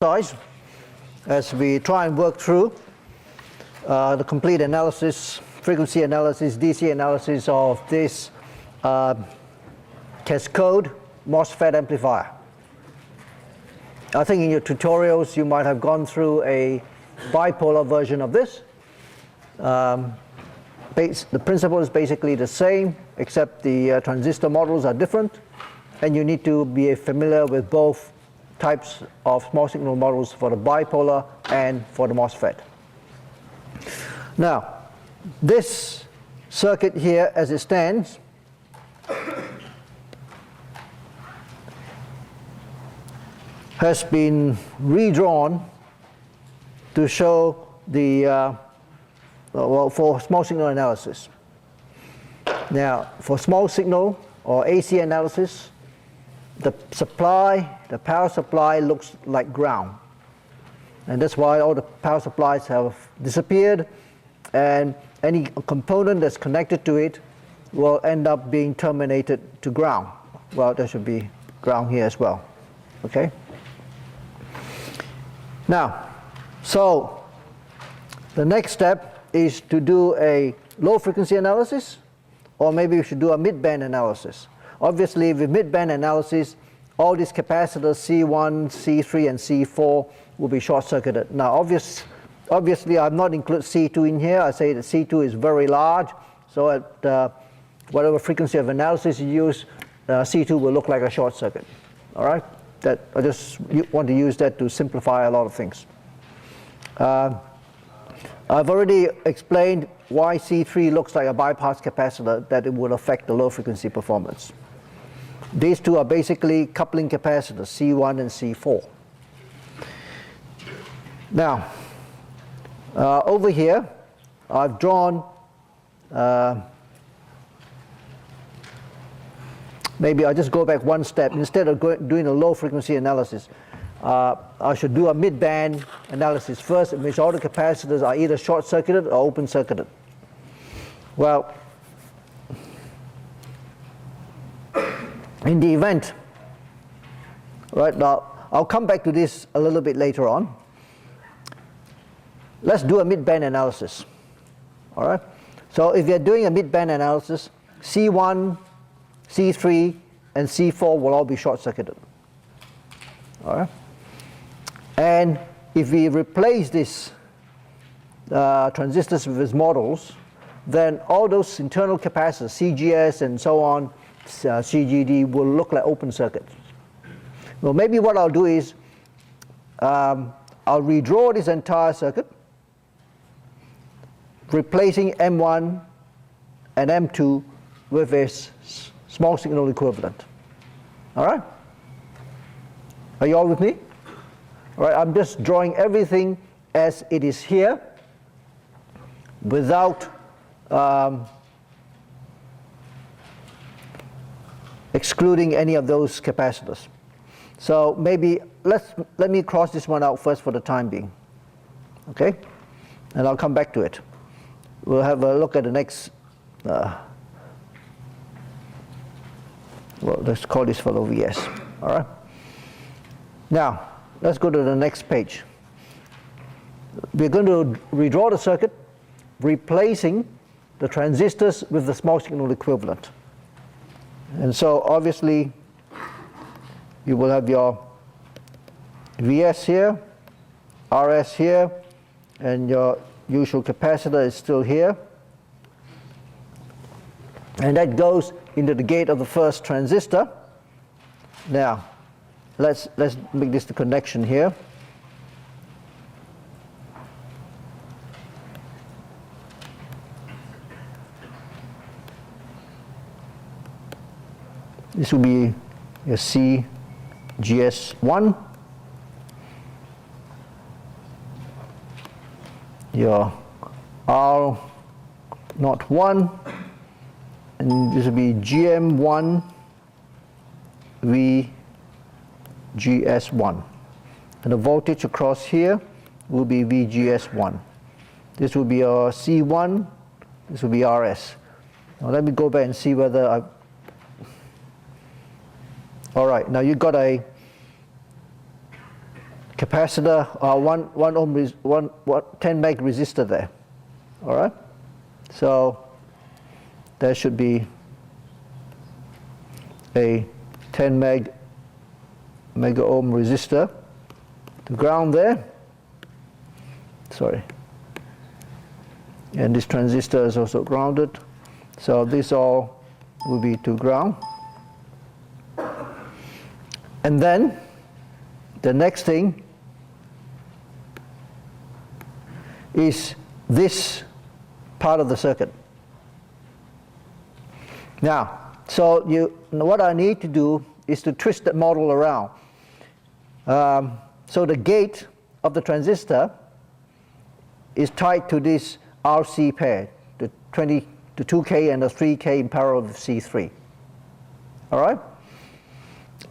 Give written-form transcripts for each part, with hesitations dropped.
as we try and work through the complete analysis, frequency analysis, DC analysis of this cascode MOSFET amplifier. I think in your tutorials you might have gone through a bipolar version of this. The principle is basically the same, except the transistor models are different, and you need to be familiar with both types of small signal models for the bipolar and for the MOSFET. Now, this circuit here as it stands has been redrawn to show the for small signal analysis. Now, for small signal or AC analysis, the power supply looks like ground. And that's why all the power supplies have disappeared, and any component that's connected to it will end up being terminated to ground. Well, there should be ground here as well. Okay? Now, so the next step is to do a low frequency analysis, or maybe we should do a mid-band analysis. Obviously, with mid-band analysis, all these capacitors C1, C3, and C4 will be short-circuited. Now, obviously, I've not included C2 in here. I say that C2 is very large, so at whatever frequency of analysis you use, C2 will look like a short circuit. All right? I just want to use that to simplify a lot of things. I've already explained why C3 looks like a bypass capacitor, that it will affect the low frequency performance. These two are basically coupling capacitors, C1 and C4. Now, over here, I've drawn, maybe I'll just go back one step. Instead of doing a low frequency analysis, I should do a mid-band analysis first, in which all the capacitors are either short-circuited or open-circuited. Well, in the event, right now, I'll come back to this a little bit later on. Let's do a mid-band analysis. All right? So if you're doing a mid-band analysis, C1, C3, and C4 will all be short-circuited. All right? And if we replace these transistors with its models, then all those internal capacitors, CGS and so on, CGD, will look like open circuits. Well, maybe what I'll do is I'll redraw this entire circuit, replacing M1 and M2 with a small signal equivalent. All right? Are you all with me? All right, I'm just drawing everything as it is here without excluding any of those capacitors. So maybe let me cross this one out first for the time being. Okay? And I'll come back to it. We'll have a look at the next, well, let's call this fellow VS. All right? Now, let's go to the next page. We're going to redraw the circuit, replacing the transistors with the small signal equivalent. And so obviously you will have your VS here, RS here, and your usual capacitor is still here. And that goes into the gate of the first transistor. Now, let's make this the connection here. This will be your CGS1, your R01, and this will be GM1 VGS1. And the voltage across here will be VGS1. This will be our C1, this will be RS. Now let me go back and see whether I've All right, now you've got a capacitor, 1 ohm, 10 meg resistor there. All right? So there should be a 10 mega ohm resistor to ground there. Sorry. And this transistor is also grounded. So this all will be to ground. And then the next thing is this part of the circuit. Now, so what I need to do is to twist that model around. So the gate of the transistor is tied to this RC pair, the 2K and the 3K in parallel with C3. All right?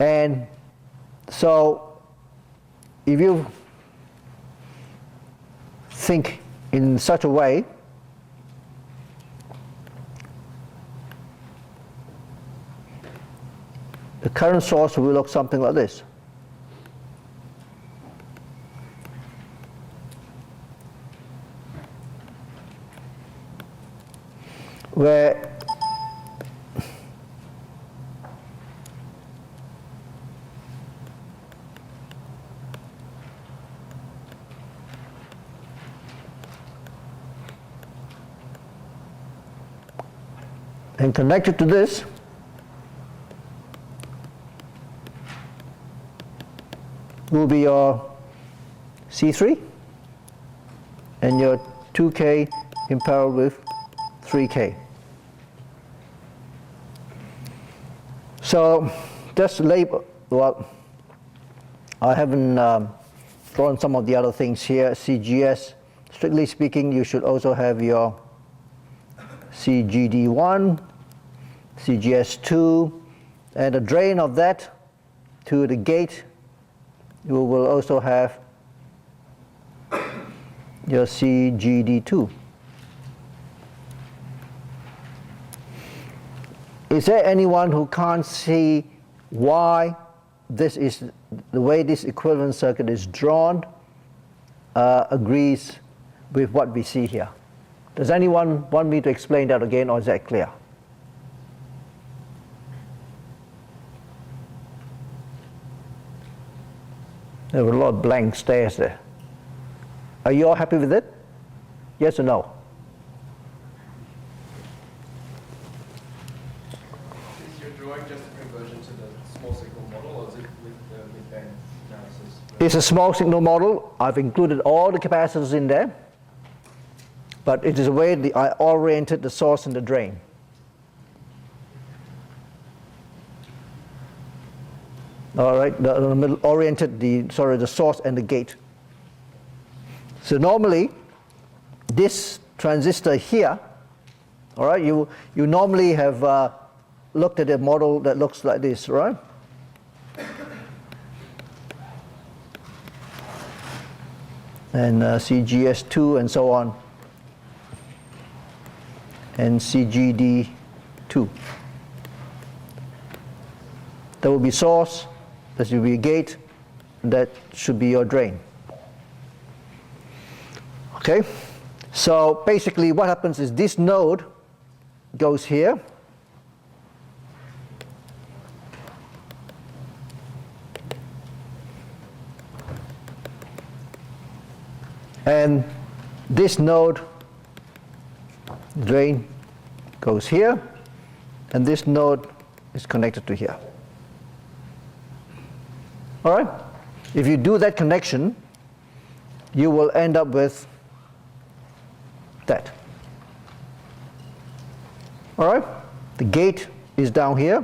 And so if you think in such a way, the current source will look something like this. Where and connected to this will be your C3 and your 2K in parallel with 3K. So just label, well, I haven't drawn some of the other things here. CGS, strictly speaking, you should also have your CGD1, CGS2, and the drain of that to the gate, you will also have your CGD2. Is there anyone who can't see why this is the way this equivalent circuit is drawn agrees with what we see here? Does anyone want me to explain that again, or is that clear? There were a lot of blank stares there. Are you all happy with it? Yes or no? Is your drawing just a conversion to the small signal model, or is it with the mid-band analysis? It's a small signal model. I've included all the capacitors in there, but it is a way I oriented the source and the drain. All right, the middle oriented the source and the gate. So normally, this transistor here, all right, you normally have looked at a model that looks like this, right? And CGS2 and so on, and CGD2. There will be source, there should be a gate, and that should be your drain. Okay, so basically what happens is this node goes here, and this node drain goes here, and this node is connected to here. All right? If you do that connection, you will end up with that. All right? The gate is down here.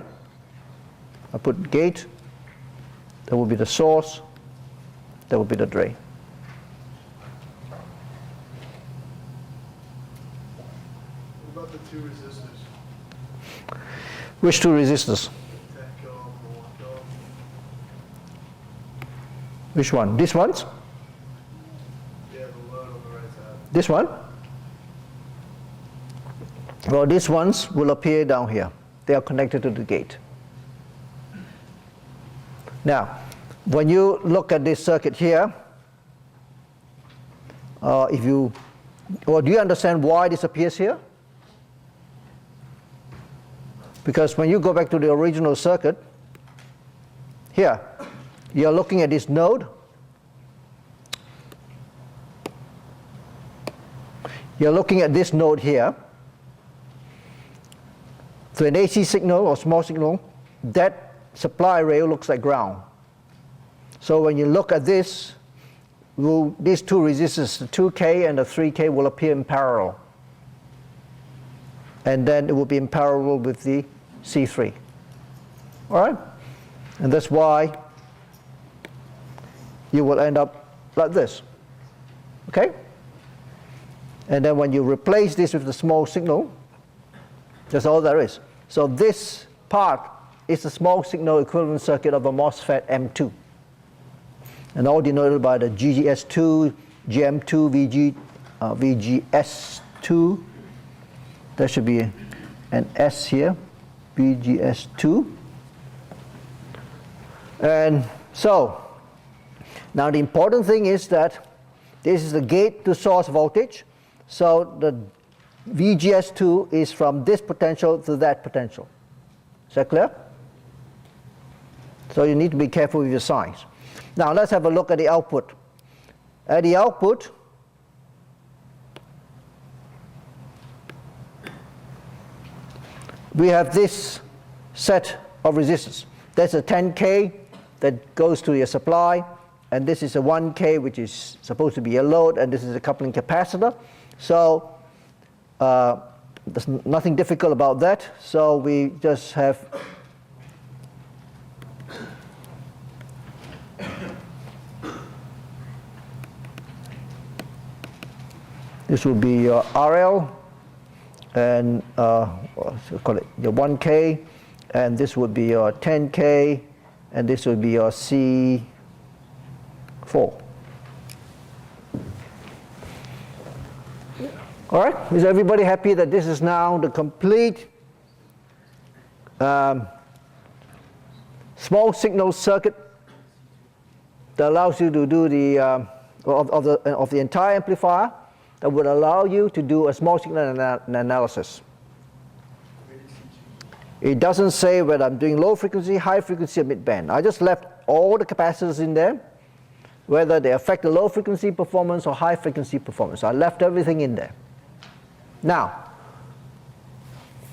I put gate. That will be the source. That will be the drain. What about the two resistors? Which two resistors? 10 ohm or 1 ohm? Which one? These ones? Yeah, the load on the right side. This one? Well, these ones will appear down here. They are connected to the gate. Now, when you look at this circuit here, do you understand why this appears here? Because when you go back to the original circuit, here, you're looking at this node. You're looking at this node here. So an AC signal or small signal, that supply rail looks like ground. So when you look at this, these two resistors, the 2K and the 3K, will appear in parallel. And then it will be in parallel with the C3. All right? And that's why you will end up like this. Okay? And then when you replace this with the small signal, that's all there is. So this part is the small signal equivalent circuit of a MOSFET M2. And all denoted by the GGS2, GM2, VGS2. There should be an S here, VGS2. And so, now the important thing is that this is the gate to source voltage. So the VGS2 is from this potential to that potential. Is that clear? So you need to be careful with your signs. Now let's have a look at the output. At the output, we have this set of resistors. That's a 10K that goes to your supply, and this is a 1K which is supposed to be a load, and this is a coupling capacitor. So there's nothing difficult about that. So we just have this will be your RL, and call it your 1K, and this would be your 10K, and this would be your C4. All right, is everybody happy that this is now the complete small signal circuit that allows you to do the of the entire amplifier that would allow you to do a small signal analysis? It doesn't say whether I'm doing low frequency, high frequency, or mid band. I just left all the capacitors in there, whether they affect the low frequency performance or high frequency performance. I left everything in there. Now,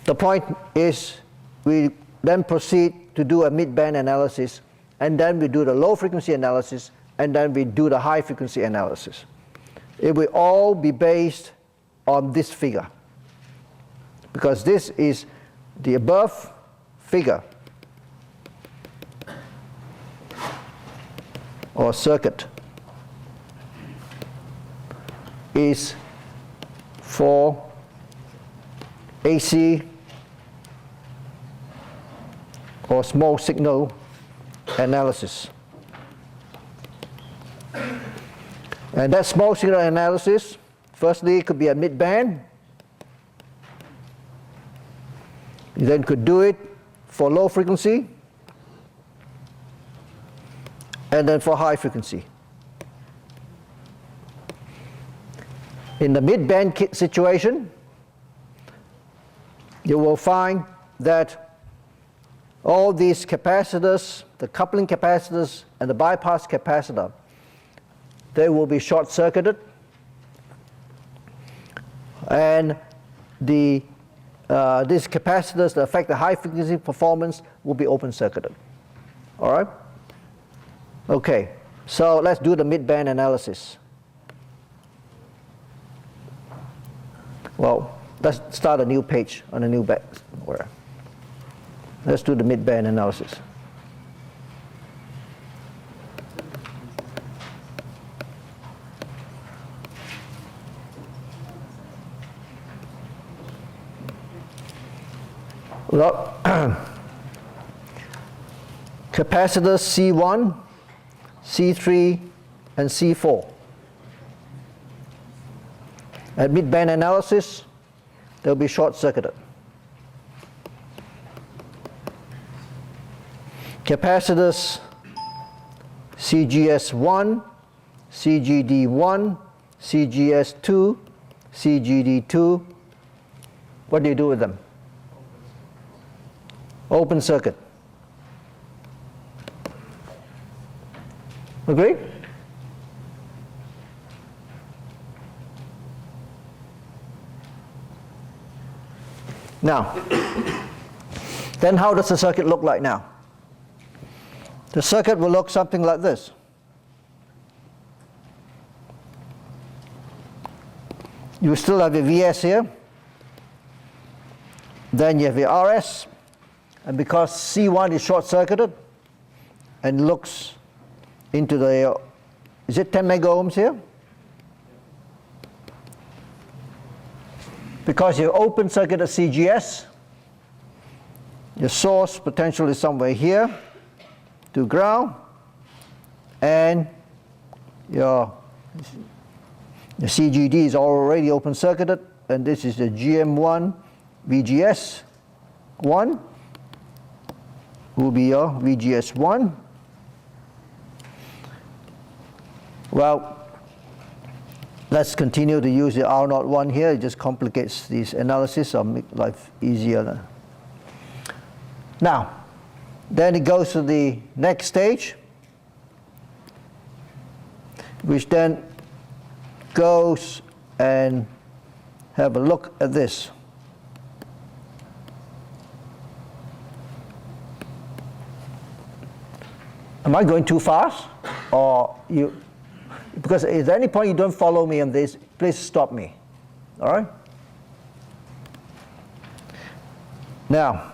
the point is we then proceed to do a mid-band analysis, and then we do the low frequency analysis, and then we do the high frequency analysis. It will all be based on this figure, because this is the above figure or circuit is for AC or small signal analysis. And that small signal analysis, firstly, it could be a mid-band. You then could do it for low frequency, and then for high frequency. In the mid-band situation, you will find that all these capacitors, the coupling capacitors and the bypass capacitor, they will be short-circuited, and these capacitors that affect the high frequency performance will be open-circuited. All right? Okay, so let's do the mid-band analysis. Well, let's start a new page on a new band. Let's do the mid-band analysis. Well, capacitors C1, C3, and C4. At mid-band analysis, they'll be short-circuited. Capacitors CGS1, CGD1, CGS2, CGD2. What do you do with them? Open circuit. Agree? Now, then how does the circuit look like now? The circuit will look something like this. You still have your VS here. Then you have your RS. And because C1 is short-circuited and looks into the, is it 10 mega ohms here? Because you open circuit at CGS, your source potential is somewhere here to ground, and your CGD is already open circuited, and this is the GM1 VGS 1 will be your VGS1. Well, let's continue to use the R01 here. It just complicates this analysis or make life easier. Now, then it goes to the next stage, which then goes and have a look at this. Am I going too fast? Or you? Because at any point you don't follow me on this, please stop me. All right? Now,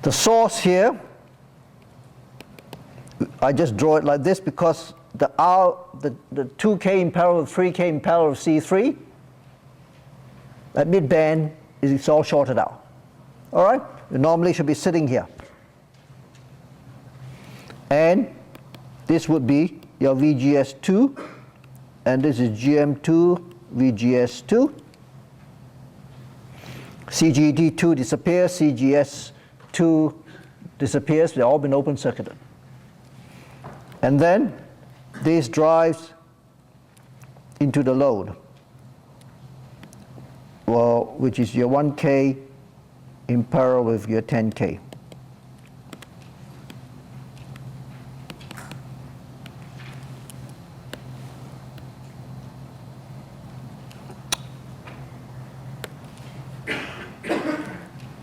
the source here, I just draw it like this because the 2K in parallel with 3K in parallel with C3, that mid-band is all shorted out. All right? It normally should be sitting here. And this would be your VGS2, and this is GM2 VGS2. CGD2 disappears, CGS2 disappears, they've all been open circuited. And then this drives into the load, well, which is your 1K in parallel with your 10K.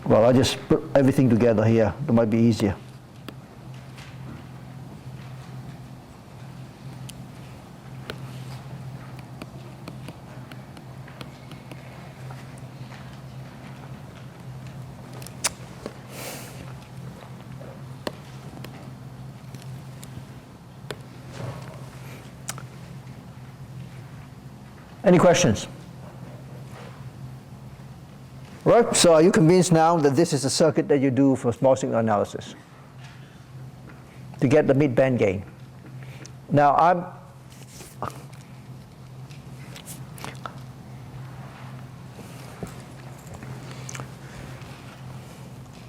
Well, I just put everything together here. That might be easier. Any questions? Right, so are you convinced now that this is a circuit that you do for small signal analysis to get the mid-band gain? Now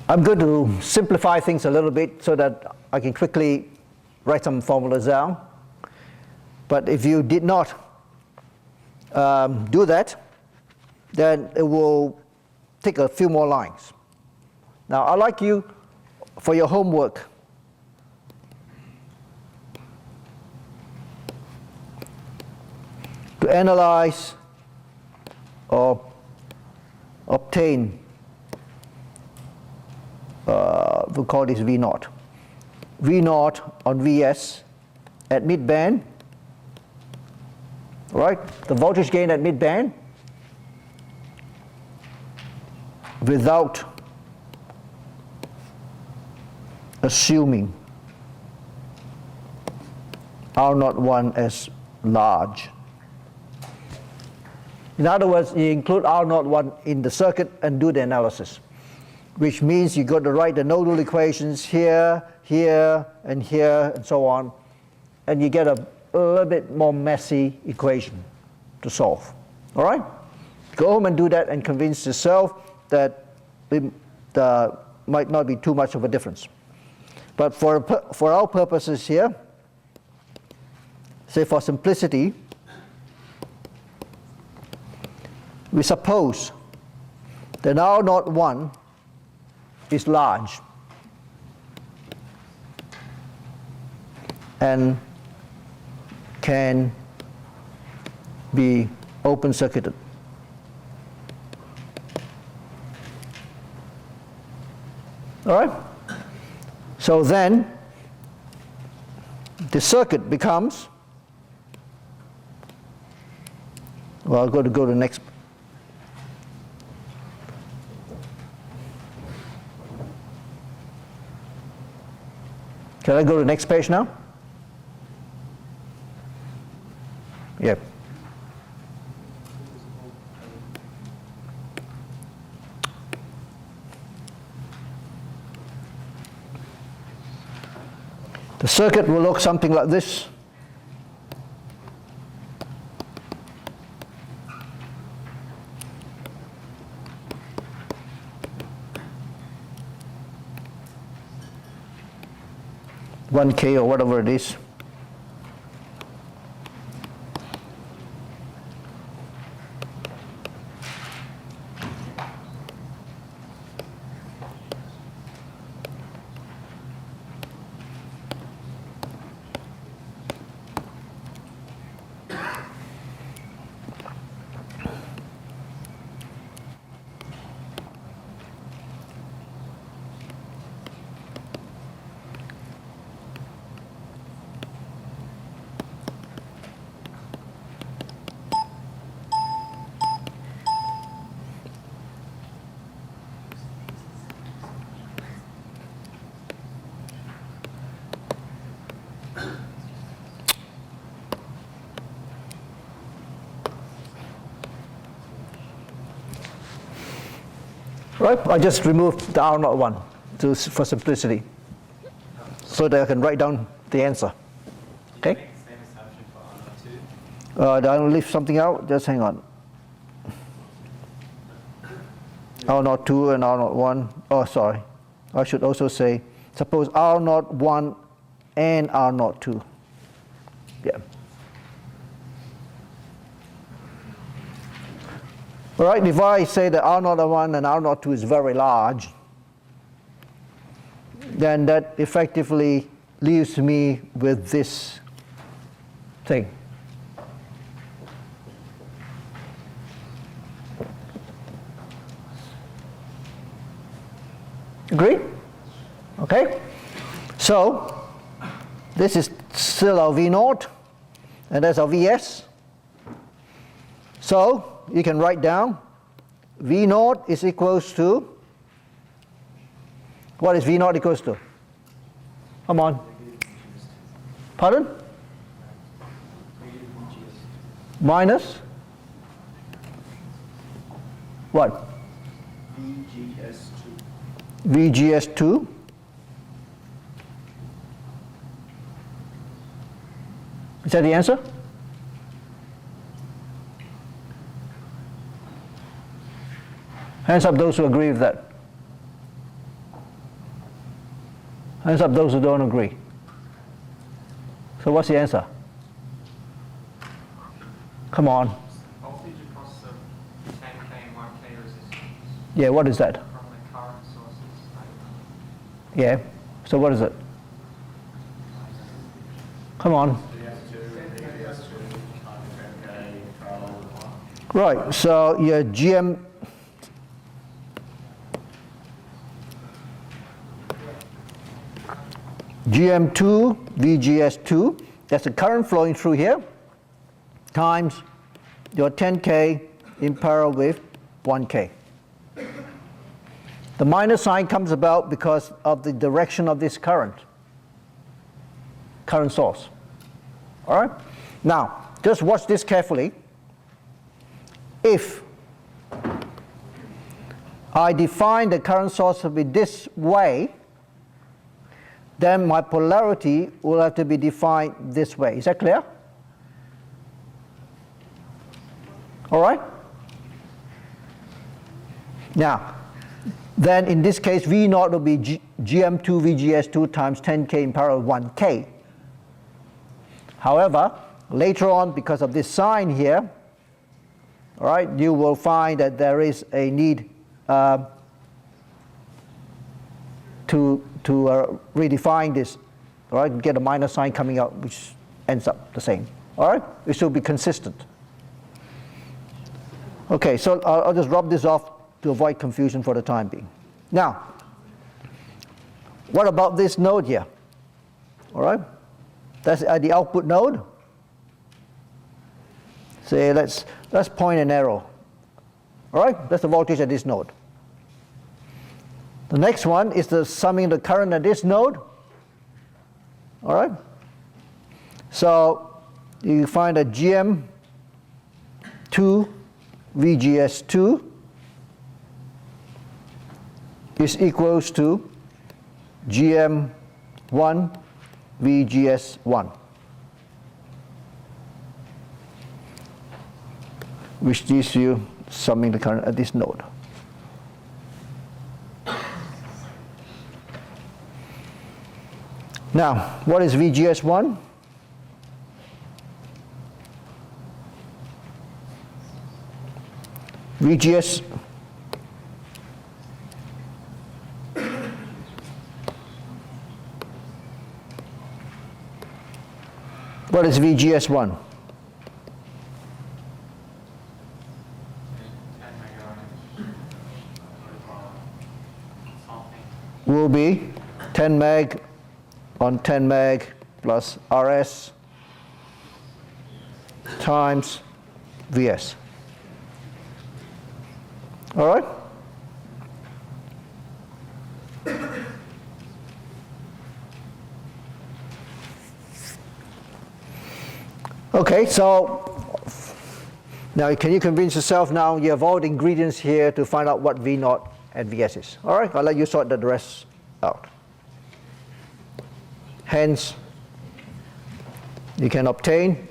I'm going to simplify things a little bit so that I can quickly write some formulas down. But if you did not do that, then it will take a few more lines. Now, I'd like you, for your homework, to analyze or obtain, we'll call this V0. V0 on Vs at mid-band, right? The voltage gain at mid-band without assuming R01 as large. In other words, you include R01 in the circuit and do the analysis, which means you got to write the nodal equations here, here, and here, and so on, and you get a little bit more messy equation to solve. All right? Go home and do that and convince yourself that it might not be too much of a difference. But for our purposes here, say for simplicity, we suppose that R01 is large and can be open circuited. All right? So then the circuit becomes, well, I'll go to the next. Can I go to the next page now? Yeah. The circuit will look something like this. $1K or whatever it is. Right? I just removed the R01 for simplicity, so that I can write down the answer. Okay? Did you make the same assumption for R02? Did I leave something out? Just hang on. R02 and R01. Oh, sorry. I should also say, suppose R01 and R02. Yeah. All right, if I say that R01 and R02 is very large, then that effectively leaves me with this thing. Agree? Okay? So, this is still our V0, and that's our Vs. So, you can write down V0 is equals to, what is V0 equals to? Come on. Pardon? Minus? What? VGS2. Is that the answer? Hands up those who agree with that. Hands up those who don't agree. So what's the answer? Come on. Voltage across the 10K and 1K resistance Yeah, what is that? from the current sources. Yeah. So what is it? Come on. Right. So your GM2 VGS2, that's the current flowing through here, times your 10K in parallel with 1K. The minus sign comes about because of the direction of this current source. All right? Now, just watch this carefully. If I define the current source to be this way, then my polarity will have to be defined this way. Is that clear? All right? Now, then in this case V naught will be GM2 VGS2 times 10K in parallel 1K. However, later on, because of this sign here, all right, you will find that there is a need to redefine this, all right, get a minus sign coming out, which ends up the same. All right, it should be consistent. Okay, so I'll just rub this off to avoid confusion for the time being. Now, what about this node here? All right, that's the output node. Say let's point an arrow. All right, that's the voltage at this node. The next one is the summing the current at this node. All right, so you find that GM2 VGS2 is equals to GM1 VGS1, which gives you summing the current at this node. Now, what is VGS1? VGS what is VGS1? Will be 10 meg on 10 meg plus RS times VS. All right? Okay, so now can you convince yourself now you have all the ingredients here to find out what V naught and Vs is. All right, I'll let you sort the rest out. Hence, you can obtain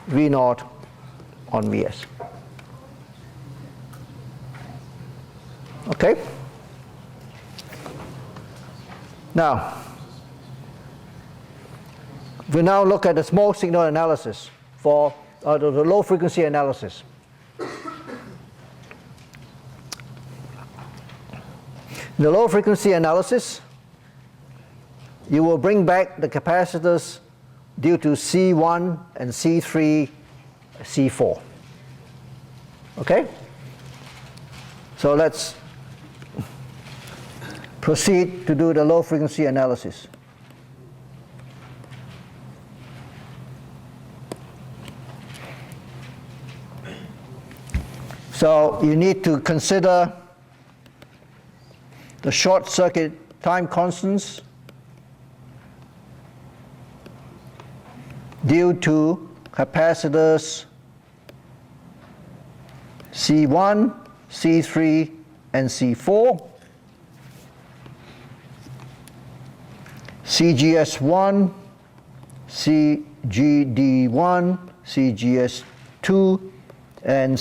V naught on Vs. Okay? Now, we now look at the small signal analysis for the low frequency analysis. In the low frequency analysis, you will bring back the capacitors due to C1 and C3, C4. Okay? So let's proceed to do the low frequency analysis. So you need to consider the short circuit time constants due to capacitors C1, C3, and C4, CGS1, CGD1, CGS2, and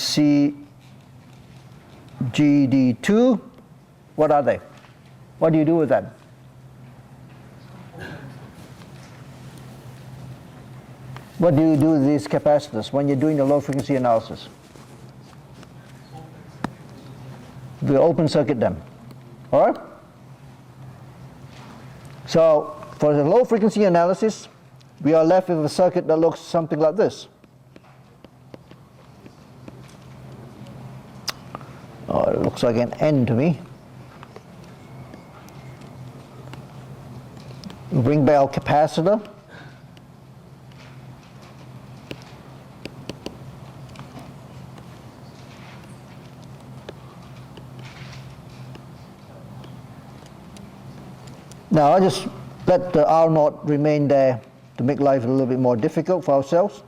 CGD2. What are they? What do you do with them? What do you do with these capacitors when you're doing the low frequency analysis? We open circuit them. All right? So for the low frequency analysis, we are left with a circuit that looks something like this. Oh, it looks like an N to me. We bring back our capacitor. Now I'll just let the R naught remain there to make life a little bit more difficult for ourselves.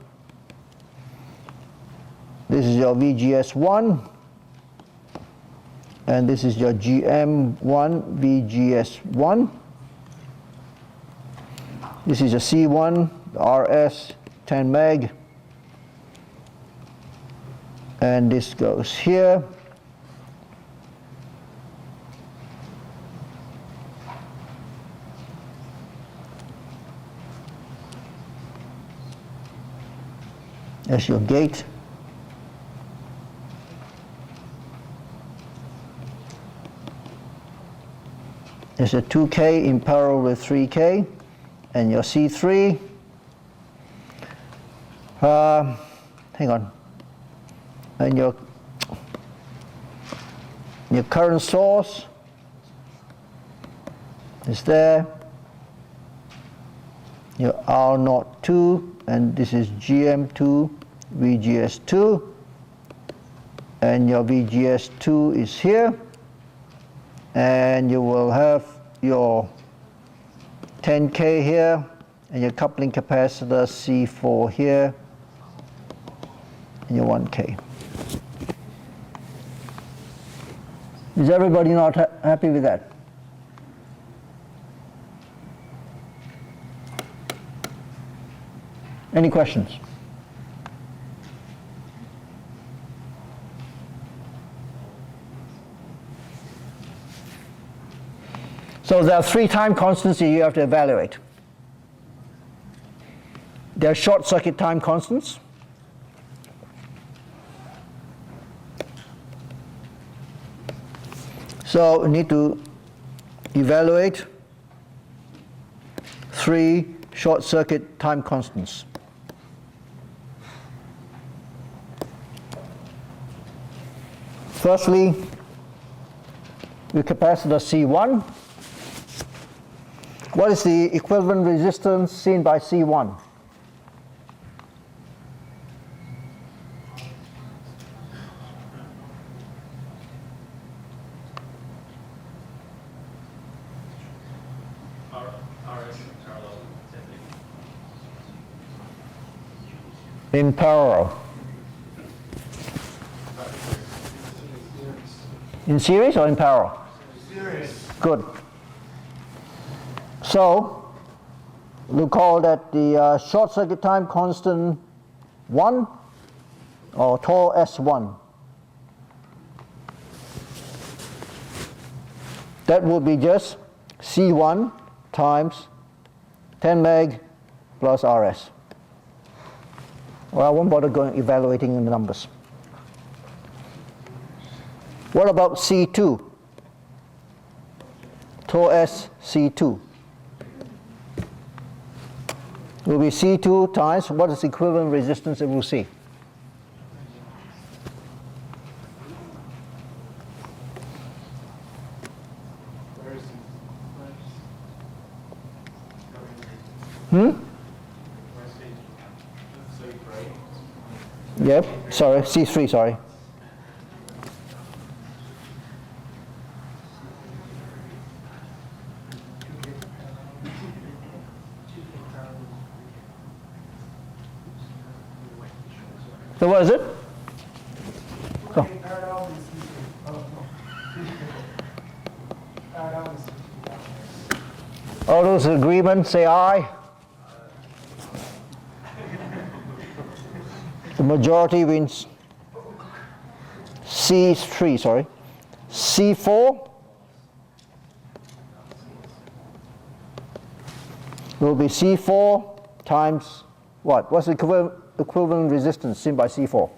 This is your VGS1 and this is your GM1 VGS1. This is your C1, RS 10 meg, and this goes here. as your gate. There's a 2K in parallel with 3K, and your C3. Hang on. And your current source is there. Your R02, and this is GM2, VGS2, and your VGS2 is here, and you will have your 10K here, and your coupling capacitor C4 here, and your 1K. Is everybody not happy with that? Any questions? So there are 3 time constants that you have to evaluate. There are short circuit time constants. So we need to evaluate 3 short circuit time constants. Firstly, the capacitor C1. What is the equivalent resistance seen by C1? In parallel. In series or in parallel? Series. Good. So, we'll call that the short circuit time constant 1, or tau S1. That will be just C1 times 10 meg plus RS. Well, I won't bother going evaluating the numbers. What about C2? Tau S C2 will be C2 times what is the equivalent resistance that we'll see? Yep, sorry, C3, sorry. So what is it? Oh. All those in agreement, say aye. The majority wins. C3, sorry. C4 will be C4 times what? What's the equivalent resistance seen by C4?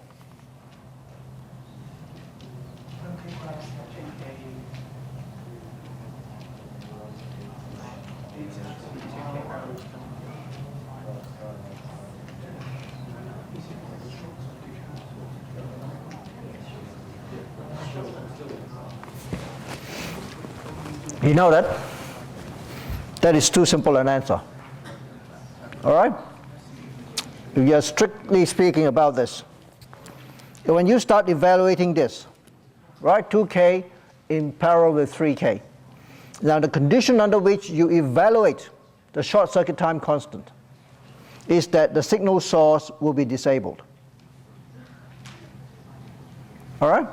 You know that? That is too simple an answer. All right? If you're strictly speaking about this, when you start evaluating this, right, 2K in parallel with 3K, now the condition under which you evaluate the short circuit time constant is that the signal source will be disabled. All right?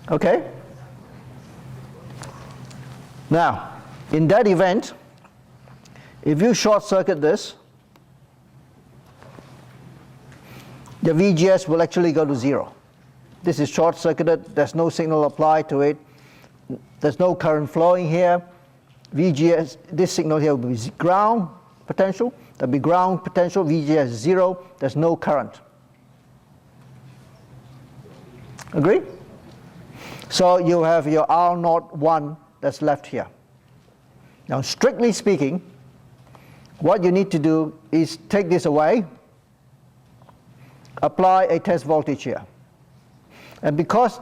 Okay? Now, in that event, if you short circuit this, the VGS will actually go to 0. This is short circuited, there's no signal applied to it, there's no current flowing here. VGS, this signal here will be ground, potential. There'll be ground potential, VGS 0, there's no current. Agree? So you have your R0 1 that's left here. Now strictly speaking, what you need to do is take this away, apply a test voltage here. And because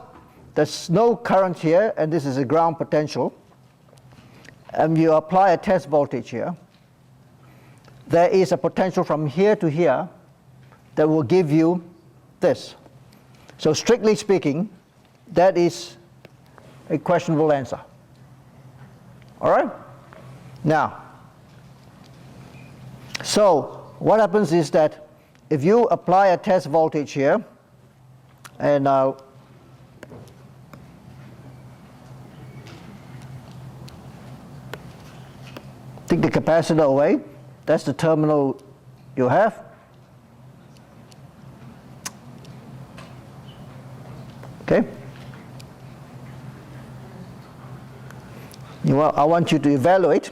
there's no current here, and this is a ground potential, and you apply a test voltage here, there is a potential from here to here that will give you this. So strictly speaking, that is a questionable answer. All right? Now, so what happens is that if you apply a test voltage here, and take the capacitor away, that's the terminal you have. Okay? I want you to evaluate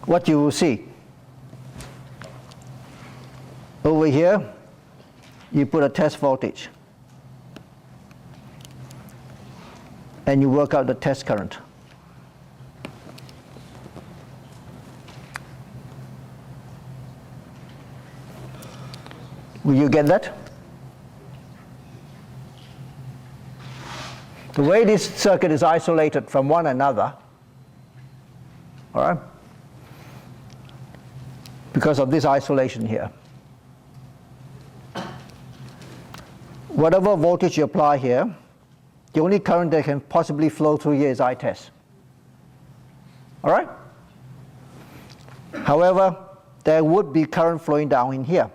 what you will see. Over here, you put a test voltage and you work out the test current. Will you get that? The way this circuit is isolated from one another, all right, because of this isolation here. Whatever voltage you apply here, the only current that can possibly flow through here is I test. All right? However, there would be current flowing down in here.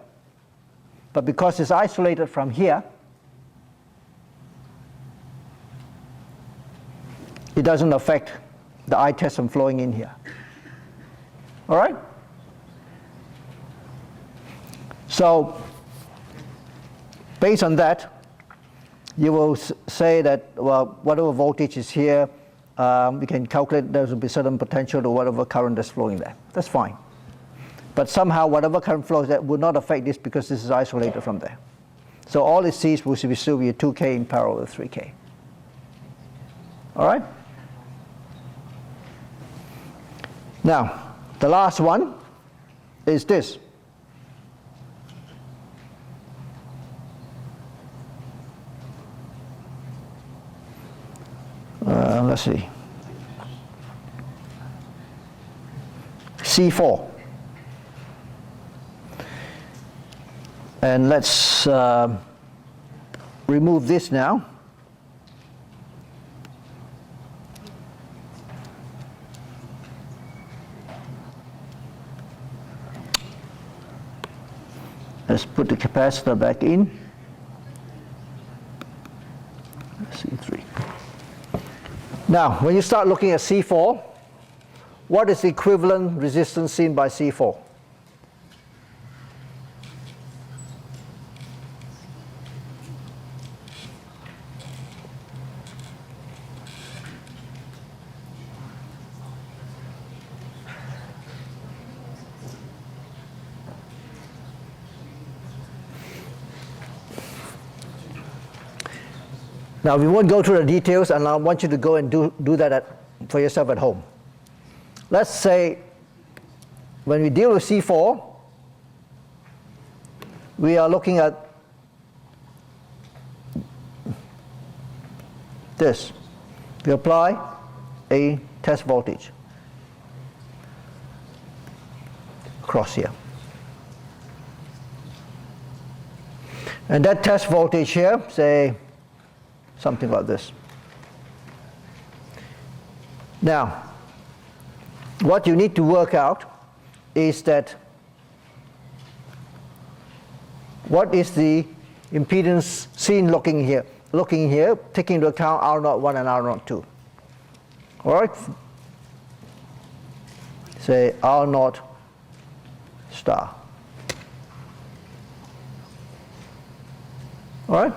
But because it's isolated from here, it doesn't affect the I test from flowing in here. All right? So, based on that, you will say that, well, whatever voltage is here, we can calculate there will be certain potential to whatever current is flowing there. That's fine. But somehow, whatever current flows, that will not affect this because this is isolated from there. So all it sees will still be a 2K in parallel with 3K. All right? Now, the last one is this. Let's see. C4. And let's remove this now. Let's put the capacitor back in. C3. Now, when you start looking at C4, what is the equivalent resistance seen by C4? Now, we won't go through the details, and I want you to go and do that for yourself at home. Let's say when we deal with C4, we are looking at this. We apply a test voltage across here. And that test voltage here, say, something like this. Now, what you need to work out is that what is the impedance seen looking here, taking into account R01 and R02. All right? Say R0 star. All right?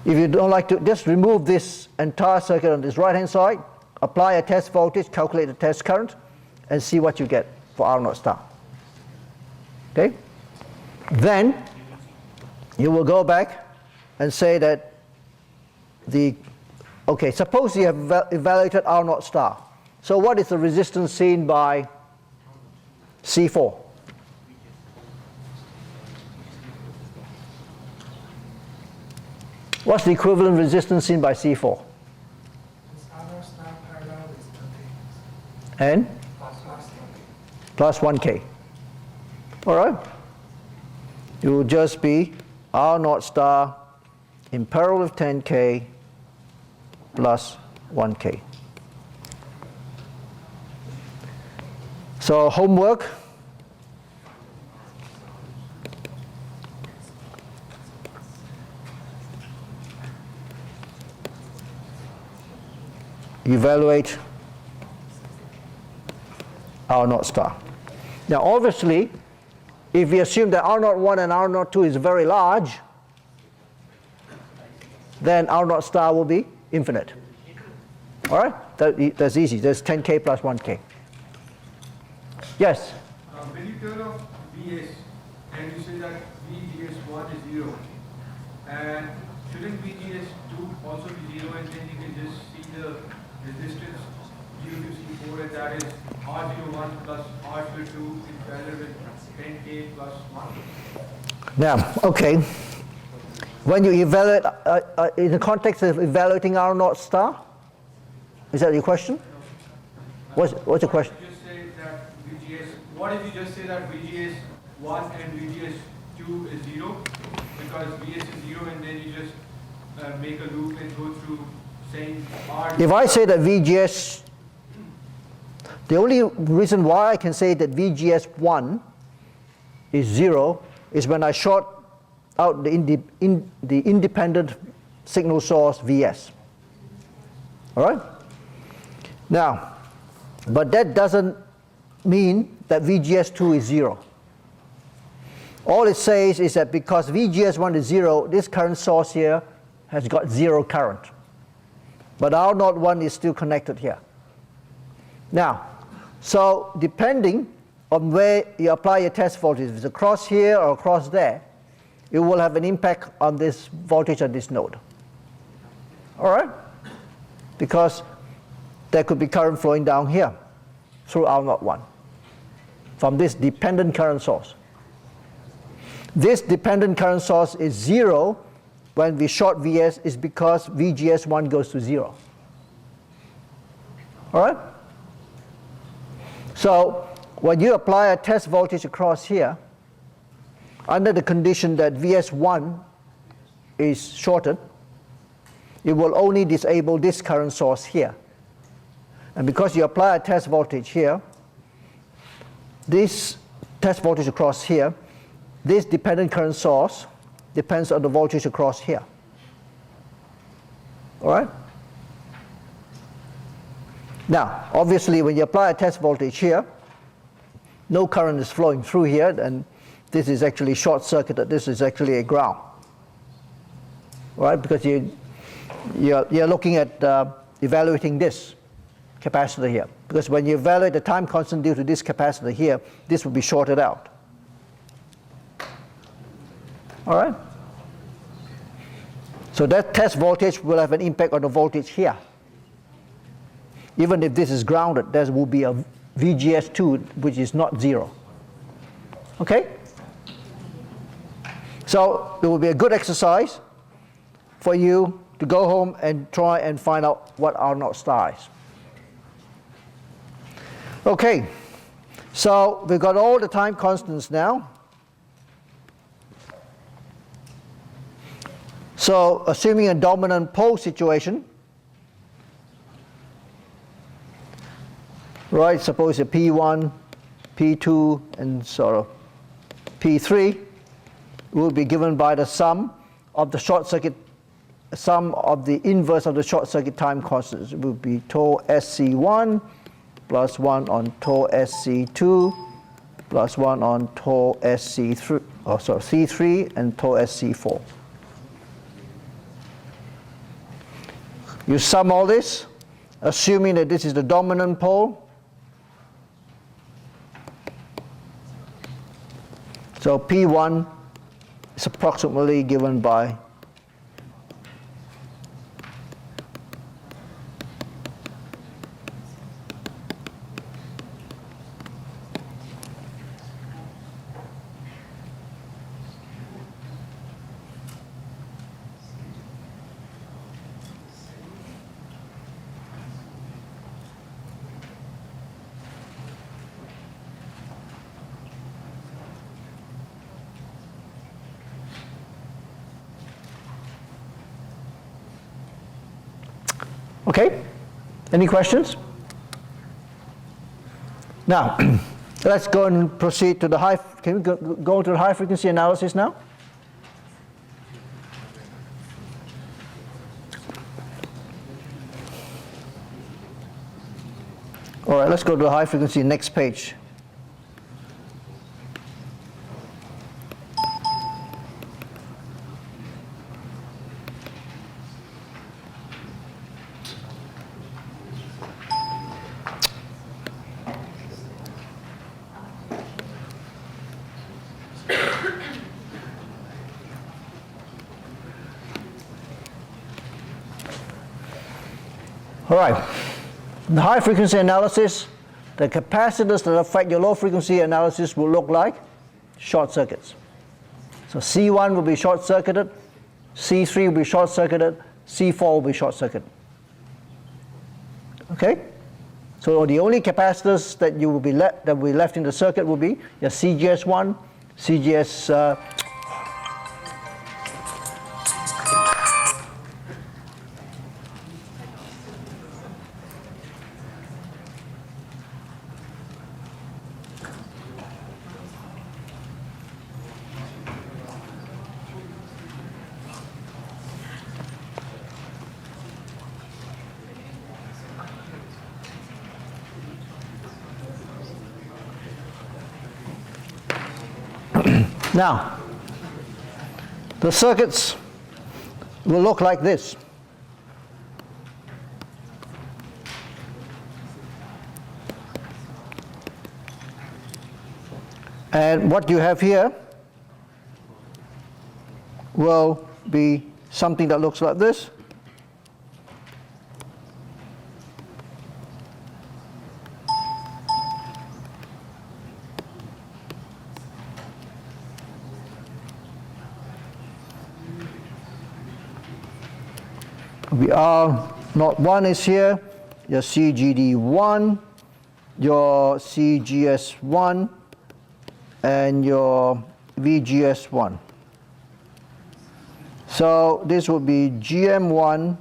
If you don't like to, just remove this entire circuit on this right-hand side, apply a test voltage, calculate the test current, and see what you get for R naught star. Okay? Then you will go back and say that okay, suppose you have evaluated R naught star. So what is the resistance seen by C4? What's the equivalent resistance seen by C4? It's R star parallel with the And plus 1K. All right? It will just be R naught star in parallel with 10K plus 1K. So homework. Evaluate R naught star. Now obviously, if we assume that R naught 1 and R naught 2 is very large, then R naught star will be infinite. All right? That's easy. There's 10K plus 1K. Yes? When you turn off Vs and you say that VGS1 is 0, and shouldn't VGS2 also be 0, and then you can just see the resistance 0 to C4, and that is R01 plus R02 is parallel with 10K plus 1. Now, okay. When you evaluate, in the context of evaluating R naught star, is that your question? What's the question? What if you just say that VGS1 and VGS2 is 0, because Vs is 0, and then you just make a loop and go through saying R. If I say that VGS, the only reason why I can say that VGS1 is 0 is when I short out the independent signal source Vs. All right? Now, but that doesn't mean that VGS2 is 0. All it says is that because VGS1 is 0, this current source here has got 0 current. But R naught 1 is still connected here. Now, so depending on where you apply your test voltage, if it's across here or across there, it will have an impact on this voltage at this node. All right? Because there could be current flowing down here through R naught 1 from this dependent current source. This dependent current source is 0 when we short Vs is because VGS1 goes to 0. All right? So when you apply a test voltage across here, under the condition that Vs1 is shorted, it will only disable this current source here. And because you apply a test voltage here, this test voltage across here, this dependent current source depends on the voltage across here. All right? Now, obviously, when you apply a test voltage here, no current is flowing through here, and this is actually short-circuited. This is actually a ground. All right? Because you're looking at evaluating this capacitor here. Because when you evaluate the time constant due to this capacitor here, this will be shorted out. All right? So that test voltage will have an impact on the voltage here. Even if this is grounded, there will be a VGS2 which is not 0. Okay? So it will be a good exercise for you to go home and try and find out what R naught star is. Okay, so we've got all the time constants now. So assuming a dominant pole situation, right, suppose a P1, P2, and sort of P3 will be given by the sum of the short circuit, sum of the inverse of the short circuit time constants. It will be tau SC1 plus 1 on tau SC2 plus 1 on tau SC3, C3 and tau SC4. You sum all this, assuming that this is the dominant pole, So P1 is approximately given by okay? Any questions? Now, let's go and proceed to the high. Can we go to the high frequency analysis now? All right, let's go to the high frequency next page. All right, the high frequency analysis, the capacitors that affect your low frequency analysis will look like short circuits. So C1 will be short circuited, C3 will be short circuited, C4 will be short circuited. Okay? So the only capacitors that will be left in the circuit will be your CGS1, CGS. Now, the circuits will look like this. And what you have here will be something that looks like this. We are not 1 is here, your CGD1, your CGS1, and your VGS1. So this would be GM1,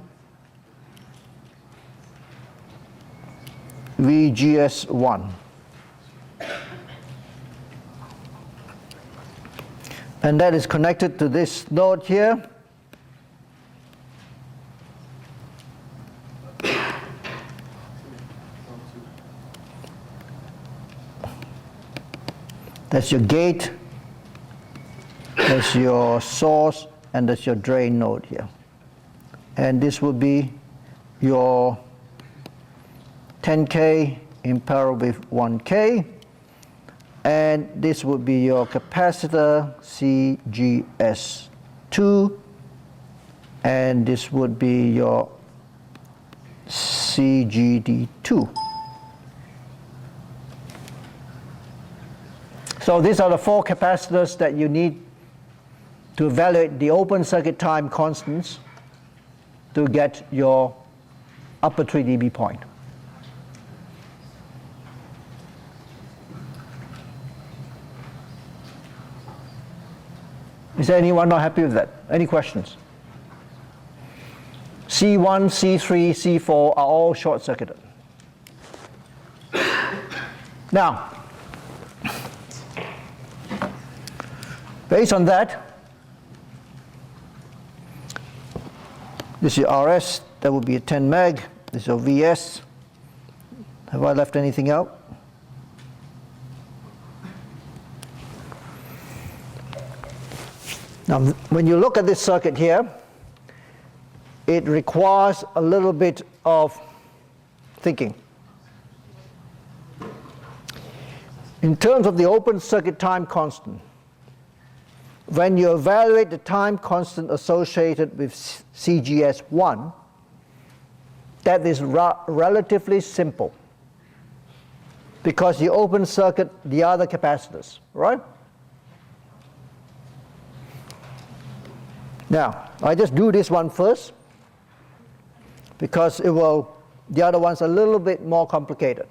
VGS1. And that is connected to this node here. That's your gate, that's your source, and that's your drain node here. And this will be your 10K in parallel with 1K. And this would be your capacitor CGS2. And this would be your CGD2. So these are the 4 capacitors that you need to evaluate the open circuit time constants to get your upper 3 dB point. Is there anyone not happy with that? Any questions? C1, C3, C4 are all short circuited. Now, based on that, this is your RS, that would be a 10 meg. This is your VS. Have I left anything out? Now, when you look at this circuit here, it requires a little bit of thinking. In terms of the open circuit time constant, when you evaluate the time constant associated with CGS1, that is relatively simple because you open circuit the other capacitors, right? Now, I just do this one first because the other one's a little bit more complicated.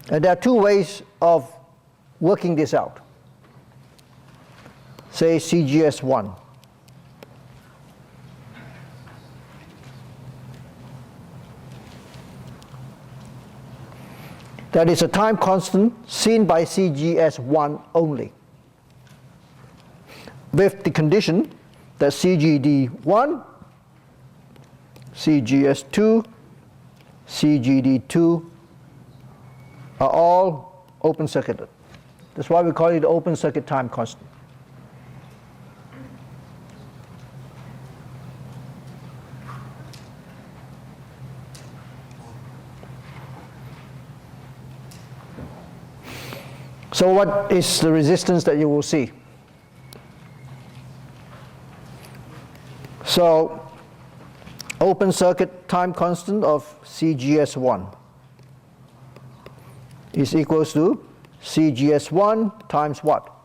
And there are two ways of working this out. Say CGS1. That is a time constant seen by CGS1 only, with the condition that CGD1, CGS2, CGD2 are all open circuited. That's why we call it the open circuit time constant. So what is the resistance that you will see? So open circuit time constant of CGS1 is equals to CGS1 times what?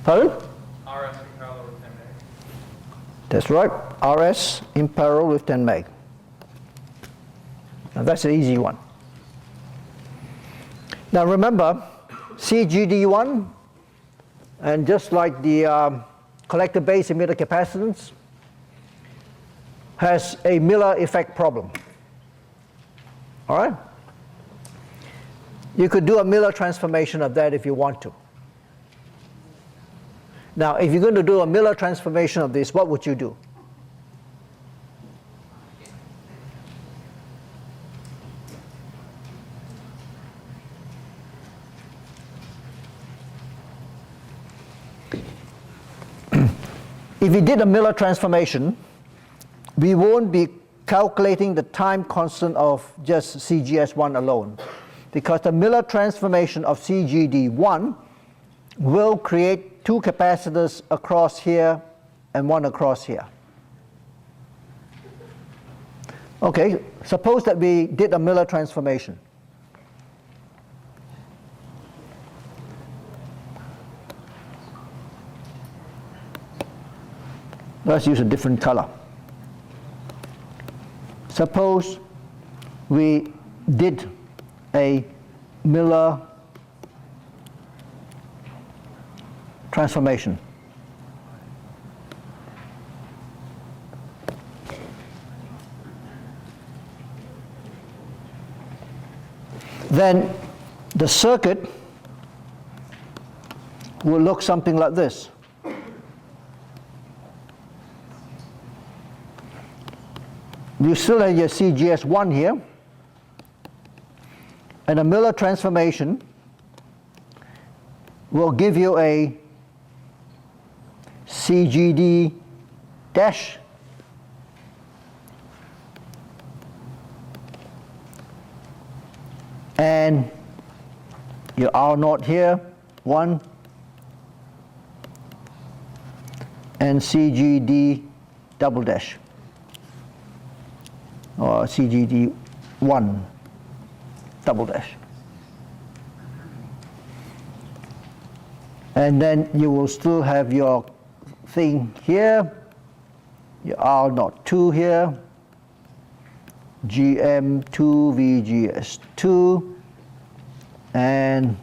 Pardon? RS in parallel with 10 meg. That's right, RS in parallel with 10 meg. Now that's an easy one. Now remember, CGD1, and just like the collector base emitter capacitance, has a Miller effect problem. All right? You could do a Miller transformation of that if you want to. Now, if you're going to do a Miller transformation of this, what would you do? If we did a Miller transformation, we won't be calculating the time constant of just CGS1 alone, because the Miller transformation of CGD1 will create two capacitors across here and one across here. Okay, suppose that we did a Miller transformation. Let's use a different color. Suppose we did a Miller transformation. Then the circuit will look something like this. You still have your CGS1 here, and a Miller transformation will give you a CGD dash and your R0 here, 1, and CGD double dash, or CGD1 double dash. And then you will still have your thing here, your R02 here, GM2 VGS2, and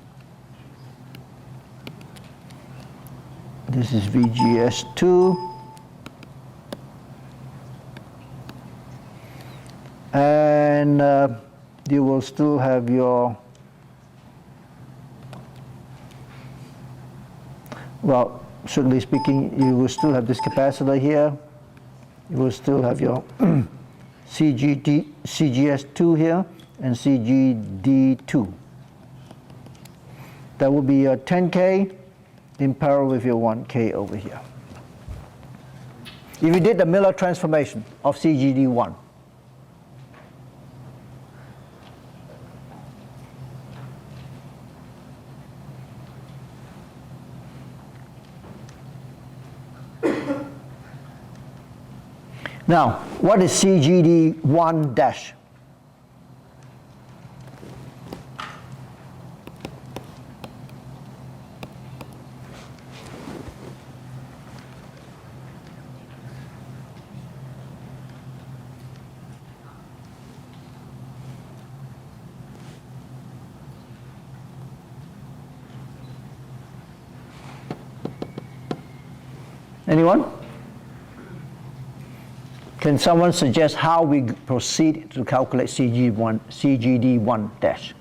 this is VGS2, and you will still have your, well, strictly speaking, you will still have this capacitor here. You will still have your CGS2 here, and CGD2. That would be your 10K in parallel with your 1K over here. If you did the Miller transformation of CGD1, now, what is CGD1 dash? Anyone? Can someone suggest how we proceed to calculate CGD1 dash?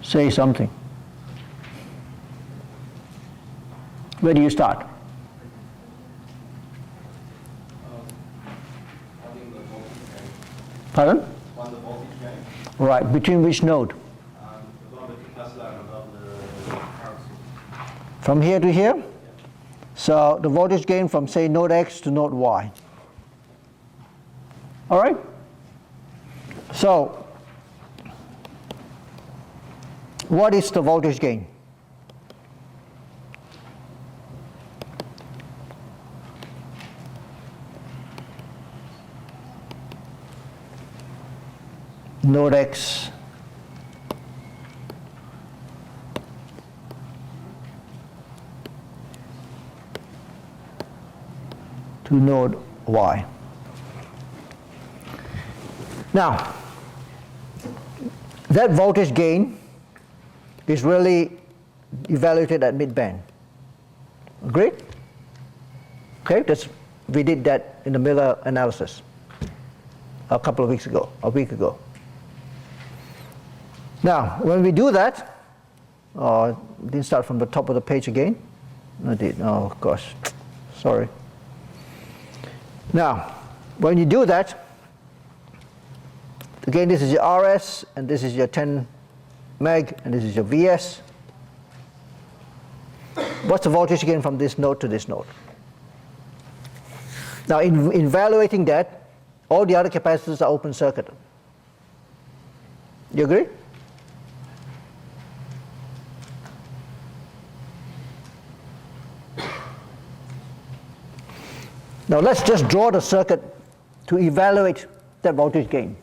Say something. Where do you start? Pardon? On the voltage gain, Right, between which node? above the capacitor and above the current source. From here to here? So the voltage gain from, say, node X to node Y. All right? So, what is the voltage gain? Node X to node Y. Now, that voltage gain is really evaluated at mid-band. Agreed? Okay, we did that in the Miller analysis a couple of weeks ago, a week ago. Now, when we do that, didn't start from the top of the page again. I did. Oh gosh, sorry. Now, when you do that, again, this is your RS, and this is your 10 meg, and this is your VS. What's the voltage gain from this node to this node? Now, in evaluating that, all the other capacitors are open circuit. You agree? Now, let's just draw the circuit to evaluate that voltage gain.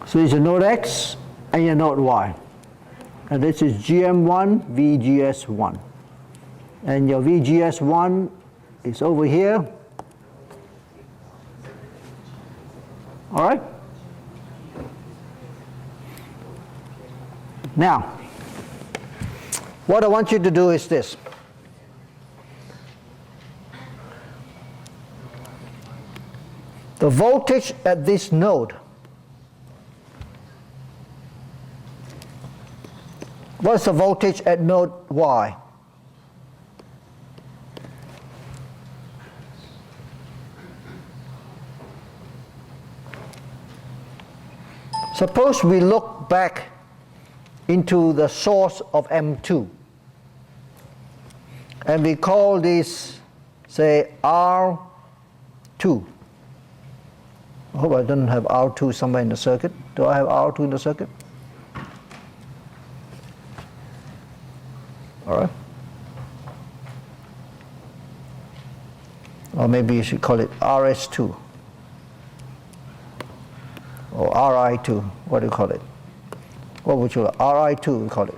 So it's your node X and your node Y. And this is GM1, VGS1. And your VGS1 is over here. All right? Now, what I want you to do is this. The voltage at this node, what's the voltage at node Y? Suppose we look back into the source of M2 and we call this, say, R2. I hope I don't have R2 somewhere in the circuit. Do I have R2 in the circuit? All right. Or maybe you should call it RS2 or RI2. What do you call it? What would you like? RI2 we call it.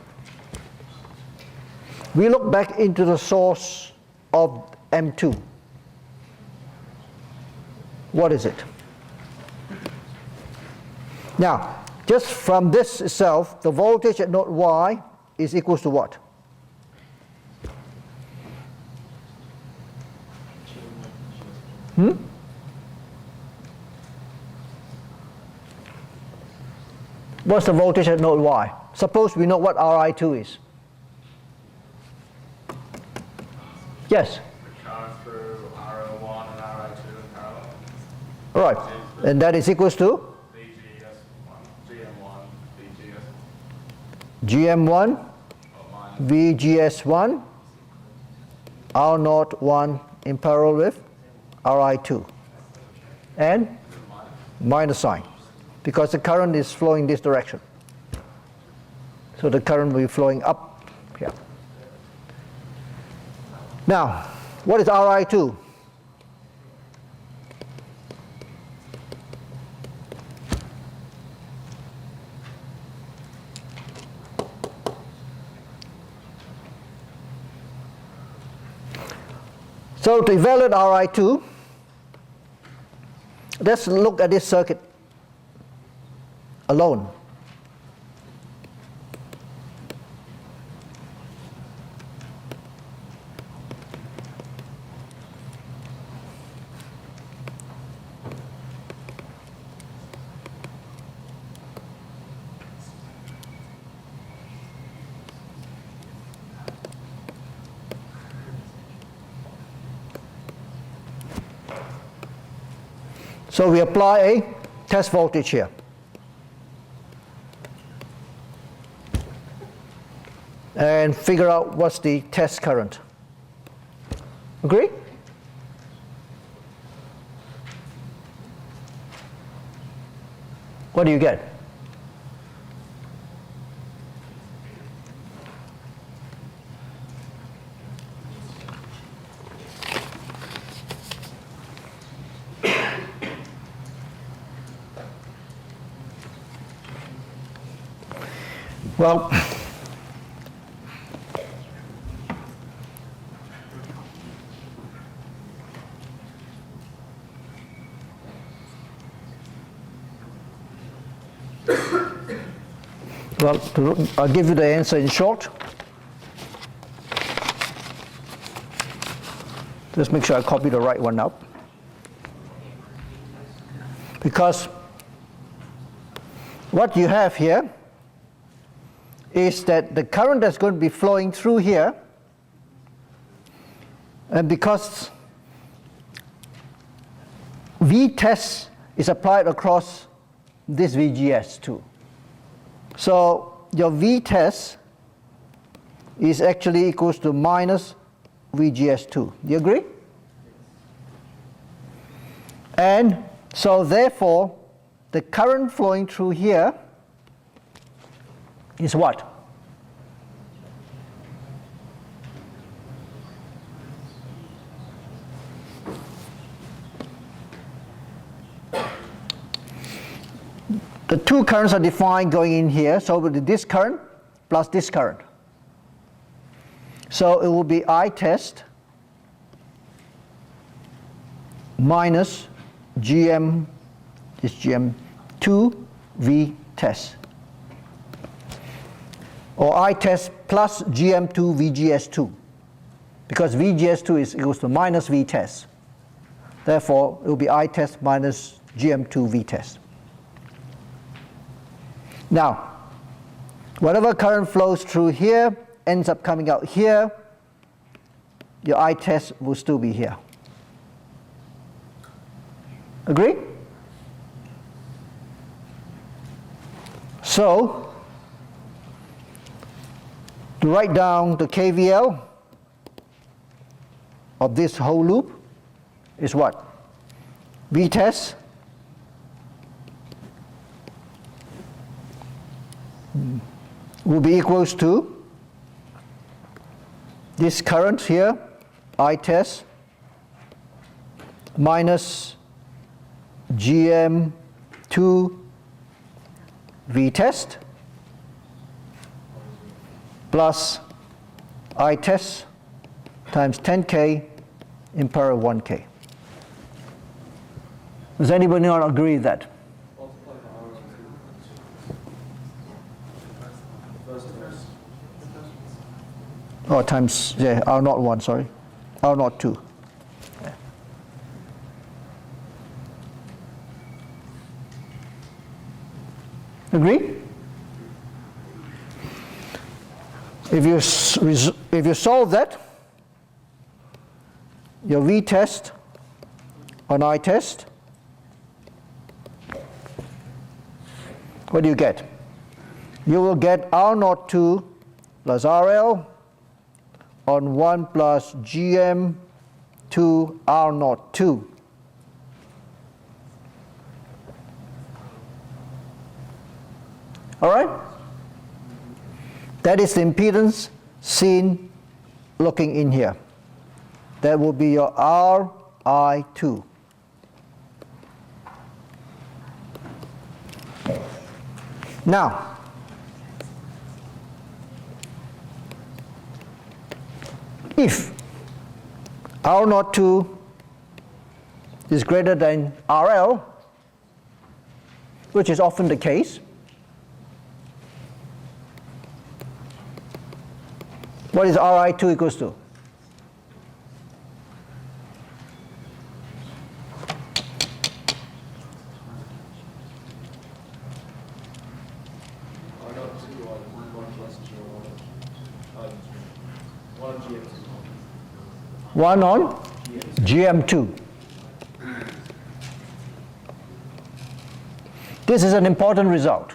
We look back into the source of M2. What is it? Now, just from this itself, the voltage at node Y is equal to what? What's the voltage at node Y? Suppose we know what Ri2 is. Yes? The current through RO1 and RO2 in parallel. All right. And that is equals to? VGS1, GM1, VGS. GM1, VGS1, R01 in parallel with Ri2. And minus sign, because the current is flowing this direction. So the current will be flowing up here. Now, what is Ri2? So to evaluate Ri2, let's look at this circuit alone. So we apply a test voltage here. And figure out what's the test current. Agree? What do you get? Well, I'll give you the answer in short. Just make sure I copy the right one up. Because what you have here is that the current that's going to be flowing through here, and because V test is applied across this VGS too. So your V test is actually equals to minus VGS2. Do you agree? And so therefore, the current flowing through here is what? The two currents are defined going in here, so with this current plus this current. So it will be I test minus GM, this GM2 V test. Or I test plus GM2 VGS2, because VGS2 is equals to minus V test. Therefore, it will be I test minus GM2 V test. Now, whatever current flows through here ends up coming out here, your I test will still be here. Agree? So, to write down the KVL of this whole loop is what? V test will be equals to this current here, I test, minus GM2 V test plus I test times 10K in power of 1K. Does anybody not agree with that? Oh, times, yeah, R naught 1, sorry. R naught 2. Yeah. Agree? If you solve that, your V test on I test, what do you get? You will get R naught 2 plus RL on 1 plus GM 2 R naught 2. All right? That is the impedance seen looking in here. That will be your RI2. Now, if R naught 2 is greater than RL, which is often the case, what is Ri2 equals to? R naught 2 on 1 plus G1. 1 GM2. 1 on GM2. This is an important result.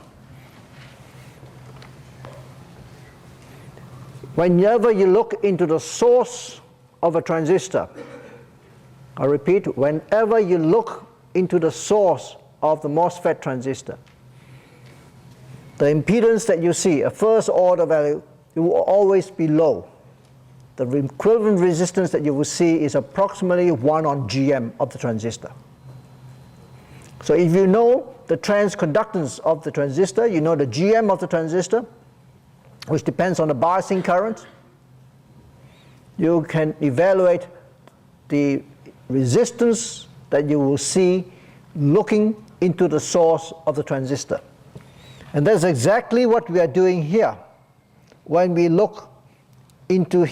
Whenever you look into the source of a transistor, I repeat, whenever you look into the source of the MOSFET transistor, the impedance that you see, a first order value, it will always be low. The equivalent resistance that you will see is approximately 1 on GM of the transistor. So if you know the transconductance of the transistor, you know the GM of the transistor, which depends on the biasing current, you can evaluate the resistance that you will see looking into the source of the transistor. And that's exactly what we are doing here when we look into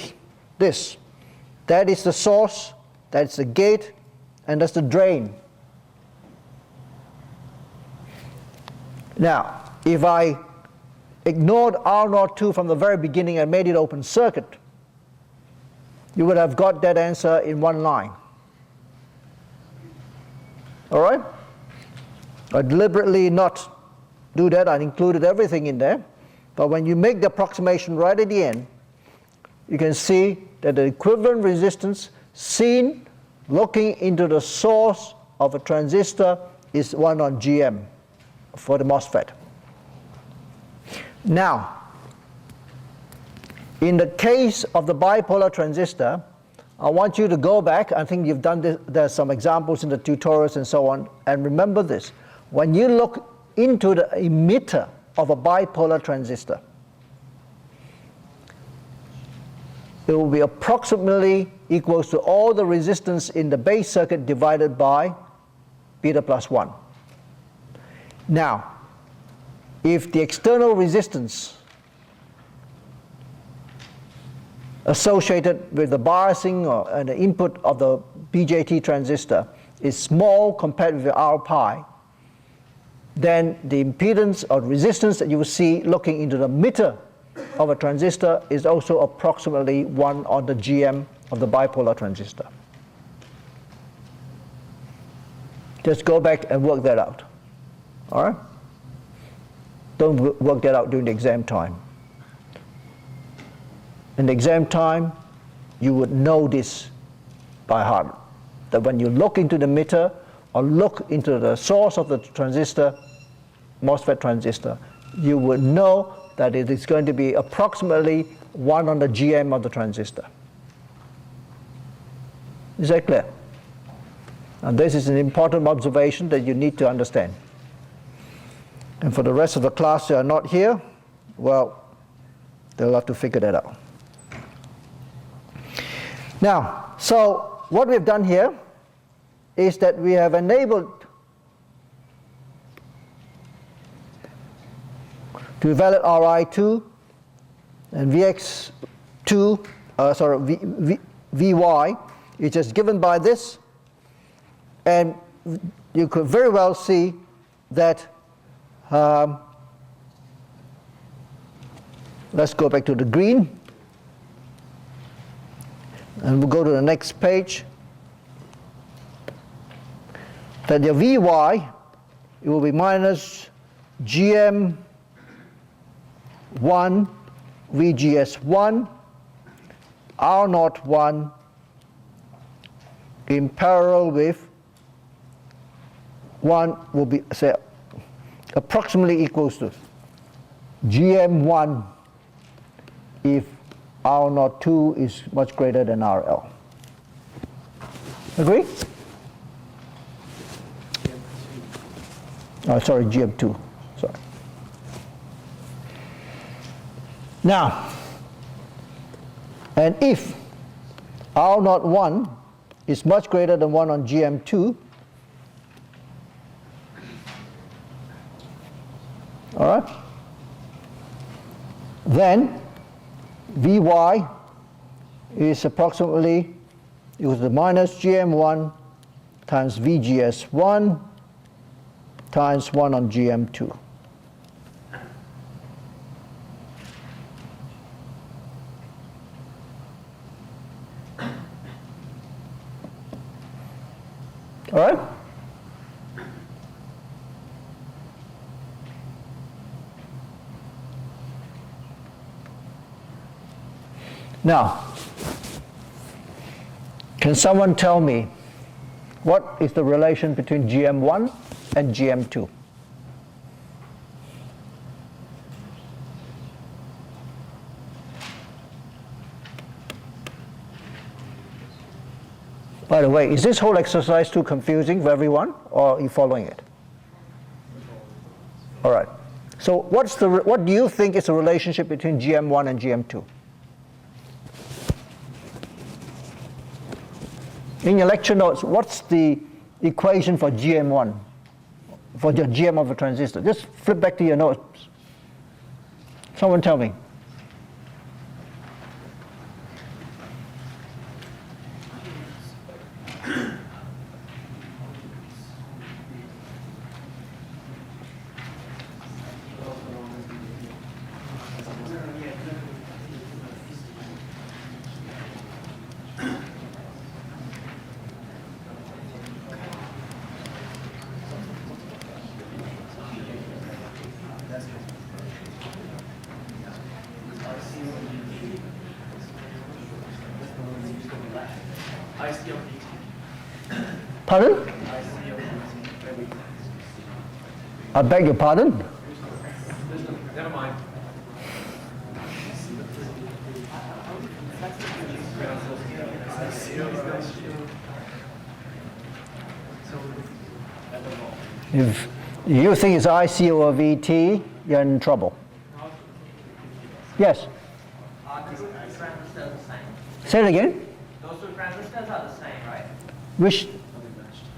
this. That is the source, that's the gate, and that's the drain. Now, if I ignored R naught 2 from the very beginning and made it open circuit, you would have got that answer in one line. All right? I deliberately not do that. I included everything in there. But when you make the approximation right at the end, you can see that the equivalent resistance seen looking into the source of a transistor is 1 on GM for the MOSFET. Now, in the case of the bipolar transistor, I want you to go back. I think you've done this. There's some examples in the tutorials and so on. And remember this. When you look into the emitter of a bipolar transistor, it will be approximately equals to all the resistance in the base circuit divided by beta plus 1. Now, if the external resistance associated with the biasing or the input of the BJT transistor is small compared with R pi, then the impedance or resistance that you will see looking into the emitter of a transistor is also approximately 1 on the GM of the bipolar transistor. Just go back and work that out. All right? Don't work that out during the exam time. In the exam time, you would know this by heart. That when you look into the emitter or look into the source of the transistor, MOSFET transistor, you would know that it is going to be approximately 1 on the GM of the transistor. Is that clear? And this is an important observation that you need to understand. And for the rest of the class who are not here, well, they'll have to figure that out. Now, so what we've done here is that we have enabled to evaluate Ri2 and Vx2, Vy, which is given by this, and you could very well see that, let's go back to the green, and we'll go to the next page, that your Vy, it will be minus GM1 VGS1 R01 in parallel with 1 will be, say, approximately equals to GM1 if R02 is much greater than RL. Agree? Oh, sorry, GM2. Sorry. Now, and if R01 is much greater than 1 on GM2, all right, then Vy is approximately equal to minus GM1 times VGS1 times 1 on GM2. All right? Now, can someone tell me what is the relation between GM1 and GM2? By the way, is this whole exercise too confusing for everyone, or are you following it? All right. So what do you think is the relationship between GM1 and GM2? In your lecture notes, what's the equation for GM1, for the GM of a transistor? Just flip back to your notes. Someone tell me. Pardon? I beg your pardon? Never mind. If you think it's IC over VT, you're in trouble. Yes? Are these transistors the same? Say it again. Those two transistors are the same, right? Which,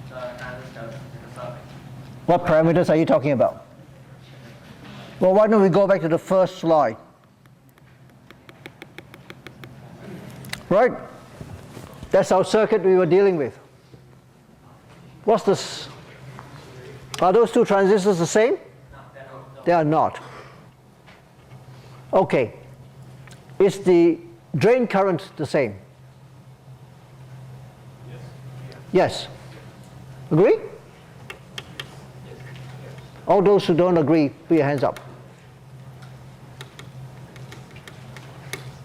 The transistors in the circuit. what parameters are you talking about? Well, why don't we go back to the first slide? Right? That's our circuit we were dealing with. What's this? Are those two transistors the same? No, they're not. They are not. Okay. Is the drain current the same? Yes. Agree? All those who don't agree, put your hands up.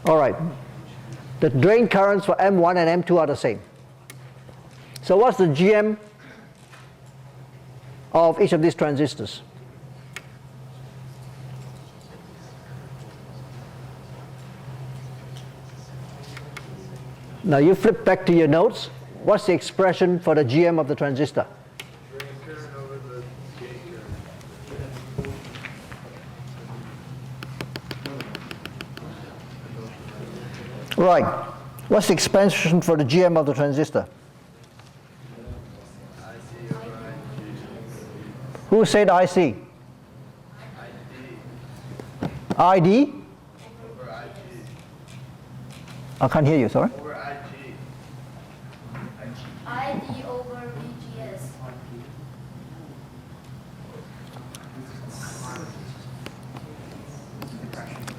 All right. The drain currents for M1 and M2 are the same. So what's the GM of each of these transistors? Now you flip back to your notes. What's the expression for the GM of the transistor? Drain current over the gate current. Right. What's the expression for the GM of the transistor? IC over IG. Who said IC? ID? Over IG. I can't hear you, sorry. Over IG. ID over VGS.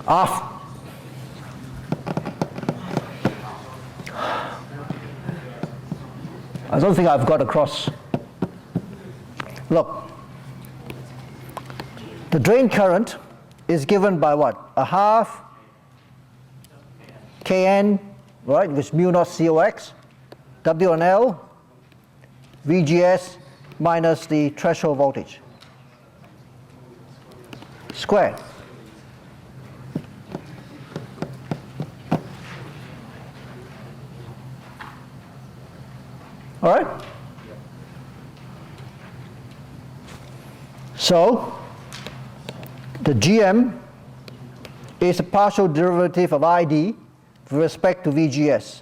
Off. I don't think I've got across. Look, the drain current is given by what? A half Kn, right, which is mu naught COX, W and L, VGS minus the threshold voltage, squared. All right? So, the GM is a partial derivative of ID with respect to VGS.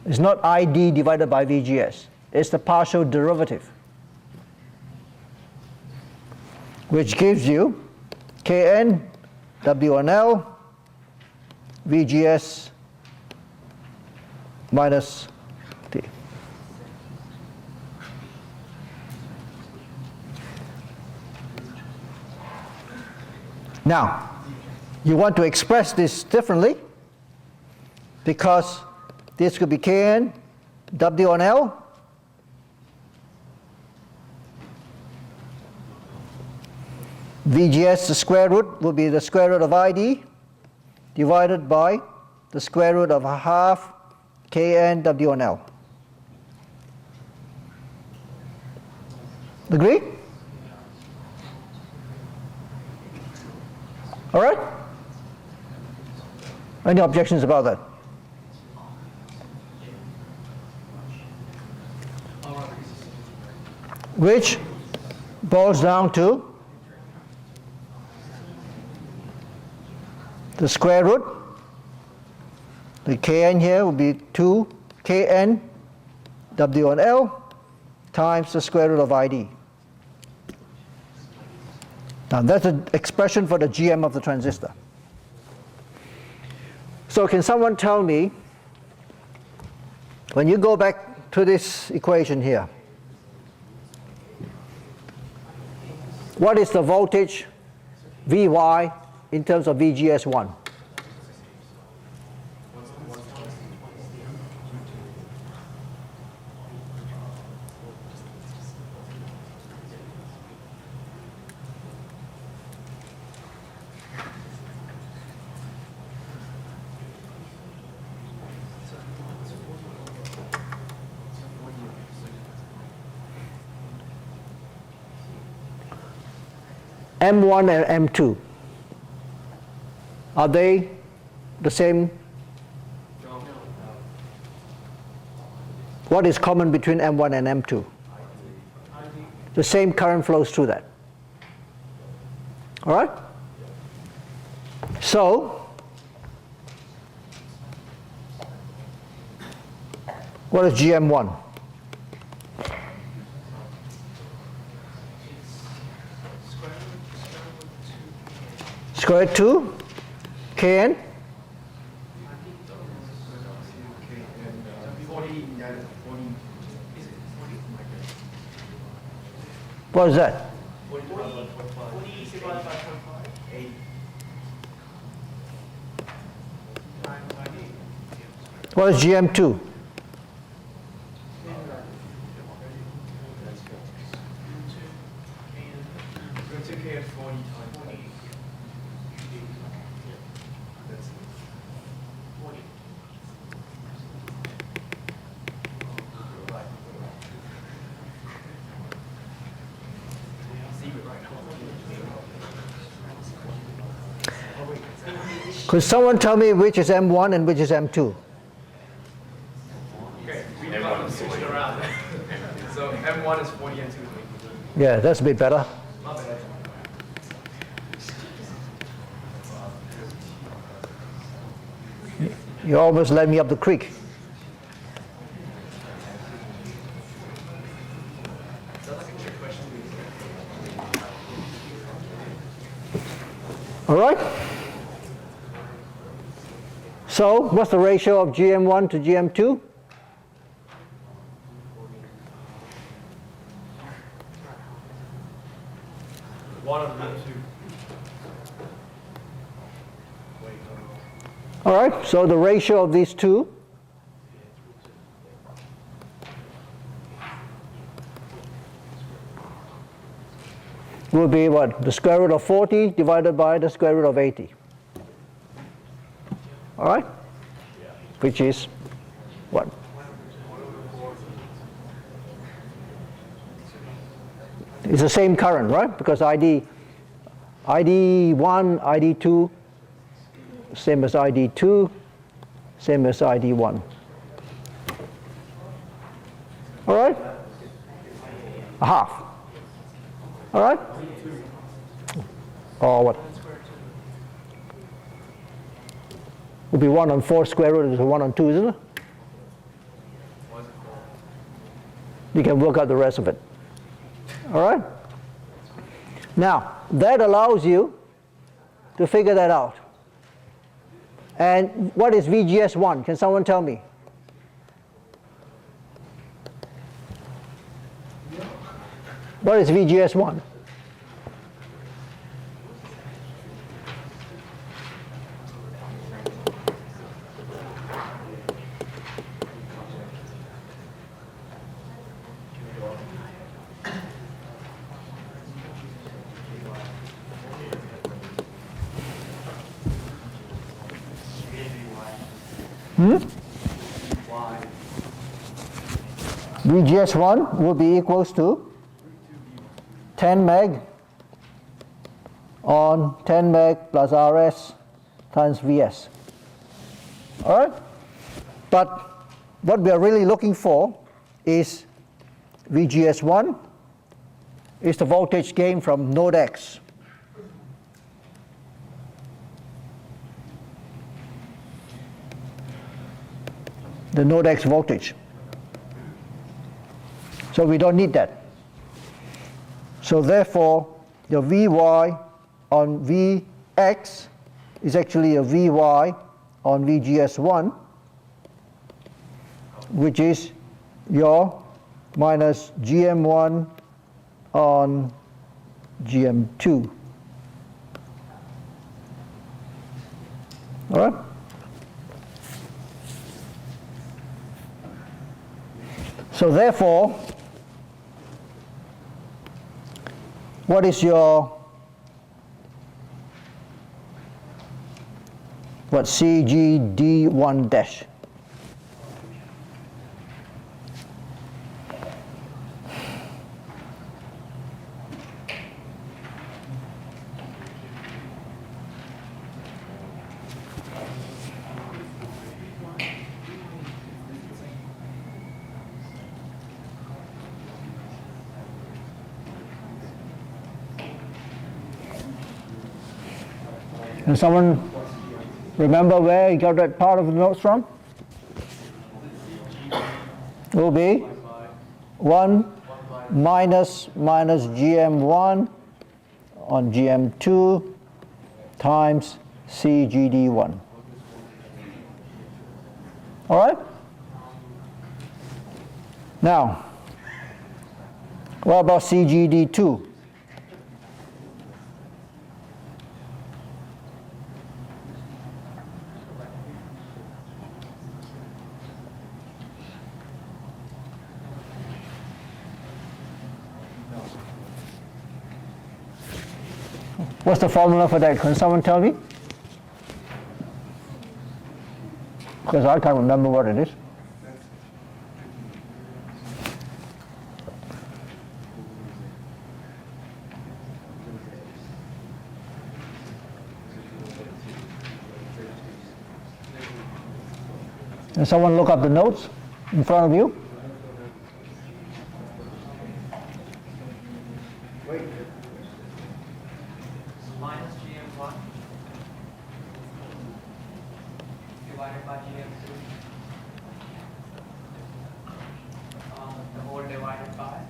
It's not ID divided by VGS. It's the partial derivative, which gives you Kn, W1L, VGS minus T. Now, you want to express this differently because this could be Kn, W1L, VGS, the square root will be the square root of ID divided by the square root of a half Kn W1L. Agree? All right? Any objections about that? Which boils down to the square root. The Kn here will be 2 Kn W1L times the square root of ID. Now that's an expression for the GM of the transistor. So can someone tell me, when you go back to this equation here, what is the voltage Vy in terms of VGS1? M1 and M2, are they the same? What is common between M1 and M2? The same current flows through that. All right? So, what is GM1? Square root 2 Kn what is that? What is GM2? Could someone tell me which is M1 and which is M2? Okay, we got them switched around. So M1 is 40 and 2. Yeah, that's a bit better. Not bad. You almost led me up the creek. Sounds like a trick question. All right? So, what's the ratio of GM1 to GM2? All right, so the ratio of these two will be what? The square root of 40 divided by the square root of 80. All right? Which is what? It's the same current, right? Because ID1, ID2, same as ID2, same as ID1. All right? A half. All right? Or what? Would be 1 on 4 square root is 1 on 2, isn't it? You can work out the rest of it. All right? Now, that allows you to figure that out. And what is VGS1? Can someone tell me? What is VGS1? VGS1 will be equals to 10 meg on 10 meg plus RS times VS. All right? But what we are really looking for is VGS1 is the voltage gain from node X. The node X voltage. So we don't need that. So therefore, the Vy on Vx is actually a Vy on VGS1, which is your minus GM1 on GM2. All right? So therefore, what is your CGD1 dash? Can someone remember where you got that part of the notes from? It will be 1 minus GM1 on GM2 times CGD1. All right? Now, what about CGD2? What's the formula for that? Can someone tell me? Because I can't remember what it is. Can someone look up the notes in front of you? Minus GM1 divided by GM2. The whole divided by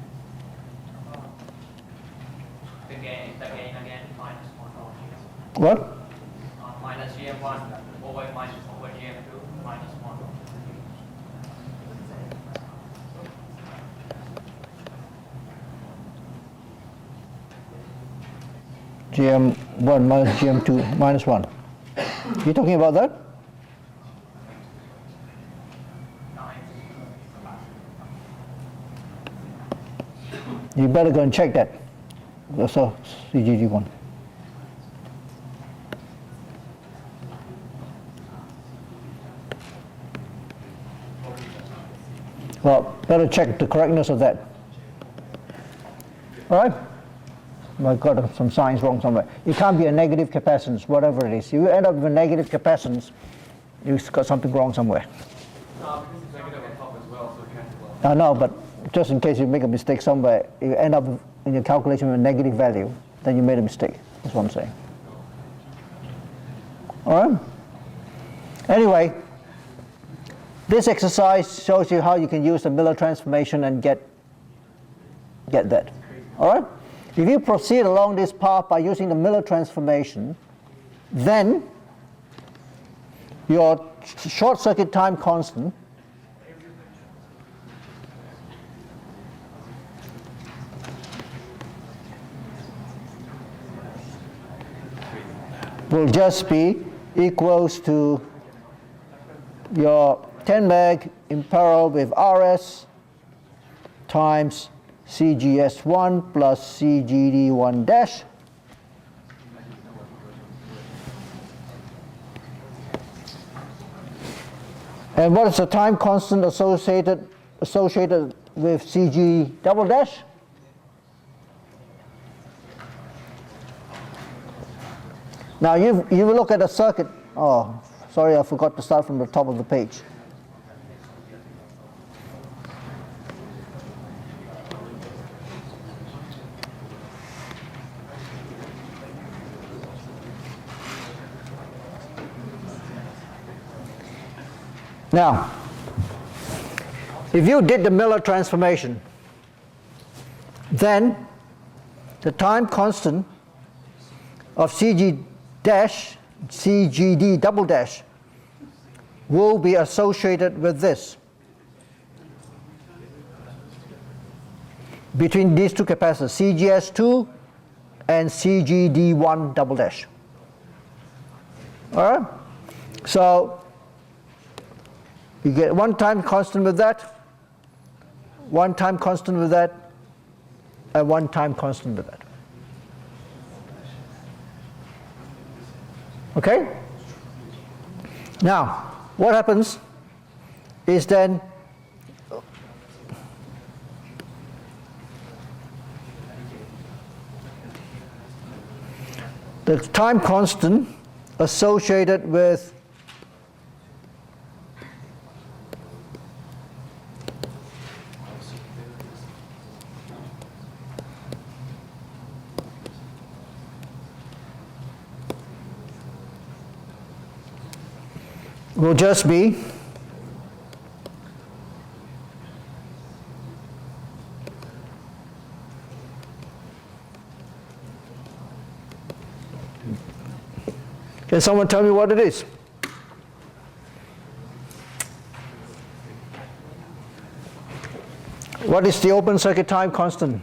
the gain again minus 1 over GM. What? Minus GM1 over GM2 minus 1. GM1 minus GM2 minus 1. You talking about that? You better go and check that. So CGD1. Well, better check the correctness of that. All right? I got some signs wrong somewhere. It can't be a negative capacitance, whatever it is. If you end up with a negative capacitance, you've got something wrong somewhere. Because it's negative on top as well, so it cancels out. I know, but just in case you make a mistake somewhere, you end up in your calculation with a negative value, then you made a mistake. That's what I'm saying. All right? Anyway, this exercise shows you how you can use the Miller transformation and get that. All right? If you proceed along this path by using the Miller transformation, then your short circuit time constant will just be equals to your 10 meg in parallel with RS times CGS1 plus CGD1 dash and what is the time constant associated with CG double dash? Now you look at a circuit. Oh, sorry, I forgot to start from the top of the page. Now, if you did the Miller transformation, then the time constant of CG dash, CGD double dash will be associated with this between these two capacitors, CGS2 and CGD1 double dash. All right? So you get one time constant with that, one time constant with that, and one time constant with that. Okay? Now, what happens is then the time constant associated with will just be can someone tell me what it is? What is the open circuit time constant?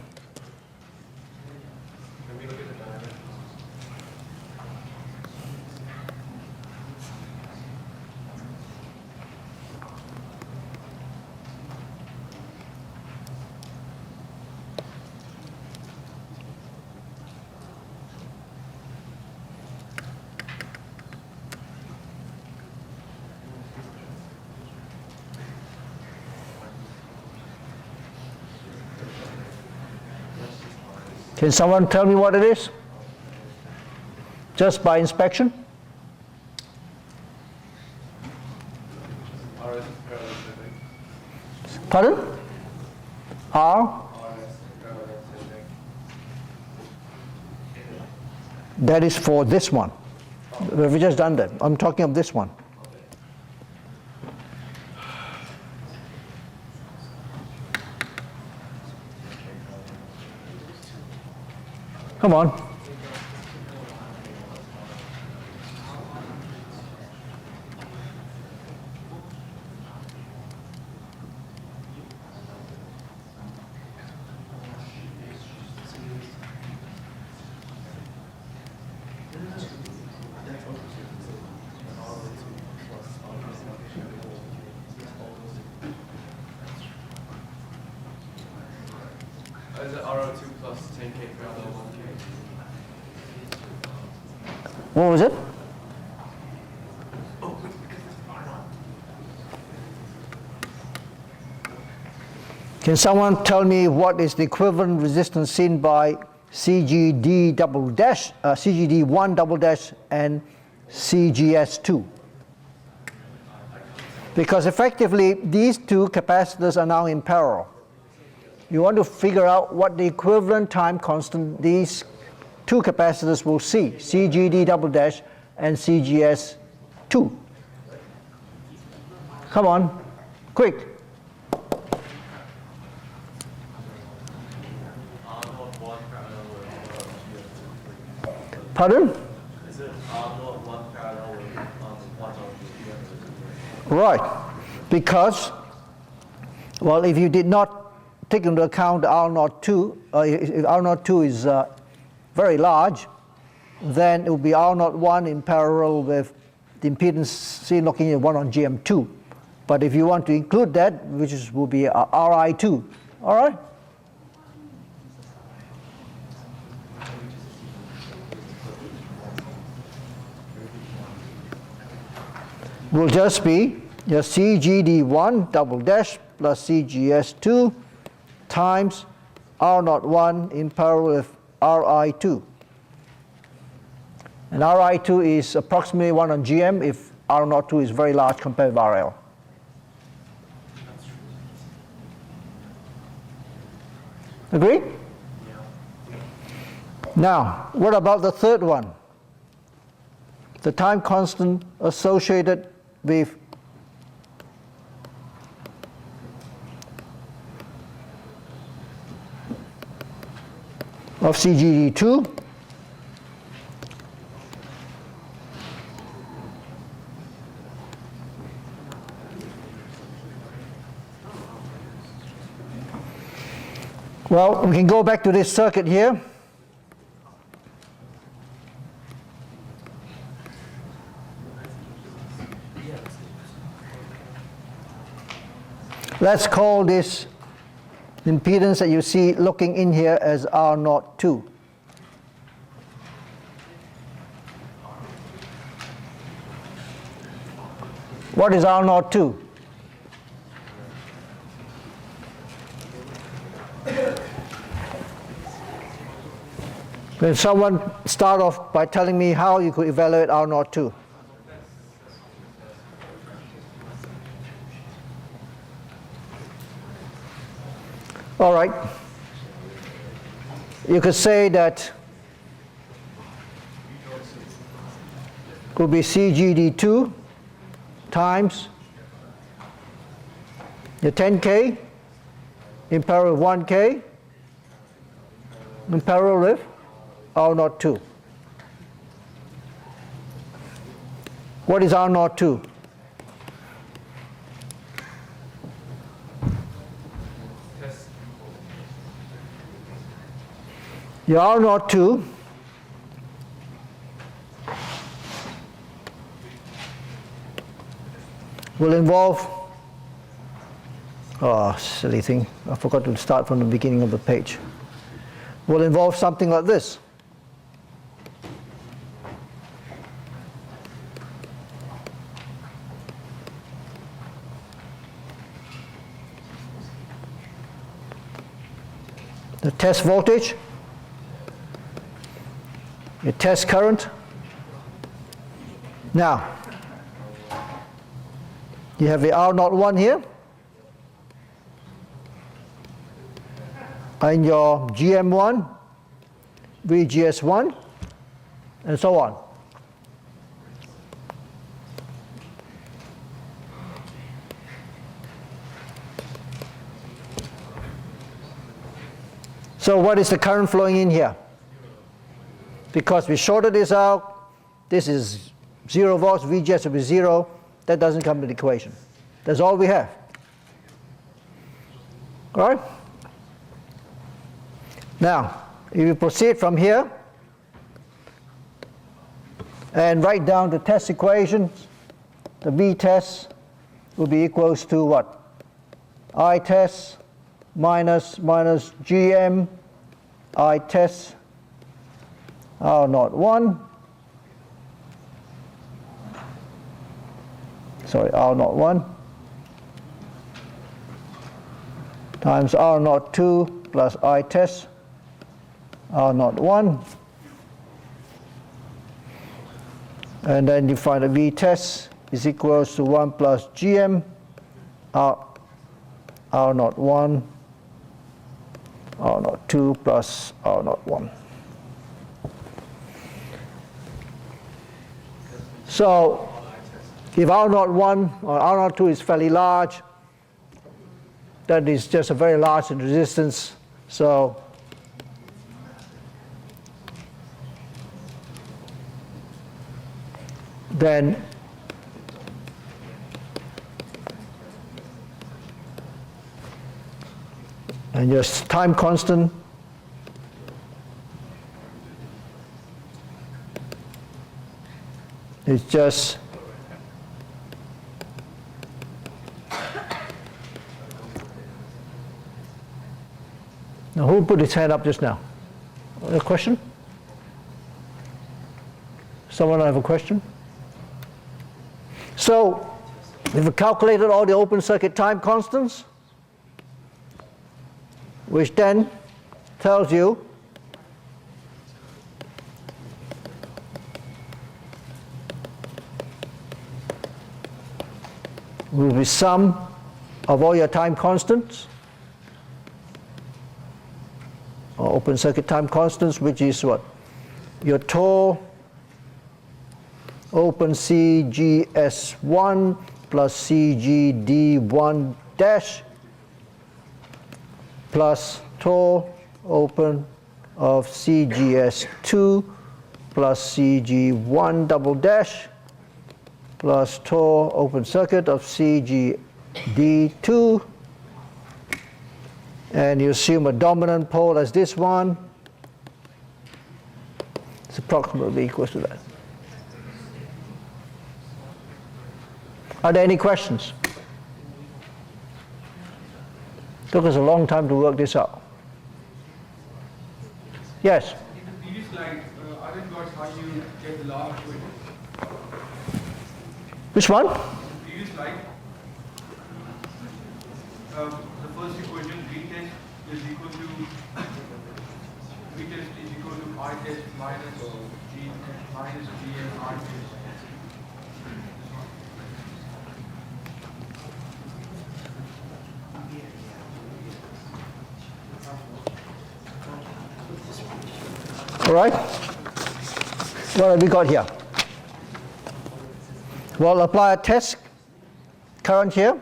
Can someone tell me what it is? Just by inspection? RS Pardon? R? That is for this one. We've just done that. I'm talking of this one. Come on. Is it RO2 plus 10K parallel 1K? What was it? Can someone tell me what is the equivalent resistance seen by CGD double dash, CGD1 double dash and CGS2? Because effectively these two capacitors are now in parallel. You want to figure out what the equivalent time constant these two capacitors will see, CGD double dash and CGS2. Come on, quick. Pardon? Is it R0 1 parallel with 1 on Right, because, well, if you did not take into account R02, if R02 is very large, then it will be R01 in parallel with the impedance seen looking at 1 on GM2. But if you want to include that, which will be RI2, all right? Will just be your CGD1 double dash plus CGS2 times R01 in parallel with RI2. And RI2 is approximately 1 on GM if R02 is very large compared with RL. Agree? Now, what about the third one? The time constant associated with of CGD2 well, we can go back to this circuit here. Let's call this impedance that you see looking in here as R02. What is R02? Can someone start off by telling me how you could evaluate R02? All right. You could say that could be CGD2 times the 10K in parallel with 1K in parallel with R02. What is R02? Your R02 will involve, oh, silly thing, I forgot to start from the beginning of the page. Will involve something like this. The test voltage, your test current. Now, you have the R01 here. and your GM1, VGS1, and so on. So what is the current flowing in here? Because we shorted this out, this is 0 volts, VGS will be 0, that doesn't come into the equation. That's all we have. All right? Now, if you proceed from here and write down the test equations, the V test will be equals to what? I test minus GM I test R naught 1, sorry, R naught 1 times R naught 2 plus I test R naught 1, and then you find a V test is equals to 1 plus GM R naught 1 R naught 2 plus R naught 1. So if R naught 1 or R naught 2 is fairly large, that is just a very large resistance. So then and just time constant is just now who put his hand up just now? A question? Someone have a question? So we've calculated all the open circuit time constants, which then tells you will be sum of all your time constants, or open circuit time constants, which is what? Your tau open CGS1 plus CGD1 dash plus tau open of CGS2 plus CG1 double dash plus tau open circuit of CGD2, and you assume a dominant pole as this one. It's approximately equal to that. Are there any questions? Took us a long time to work this out. Yes? In the previous slide, I didn't got how you get the last equation. Which one? In the previous slide, the first equation, V test is equal to I test minus G minus GM I test. All right? What have we got here? Well, apply a test current here,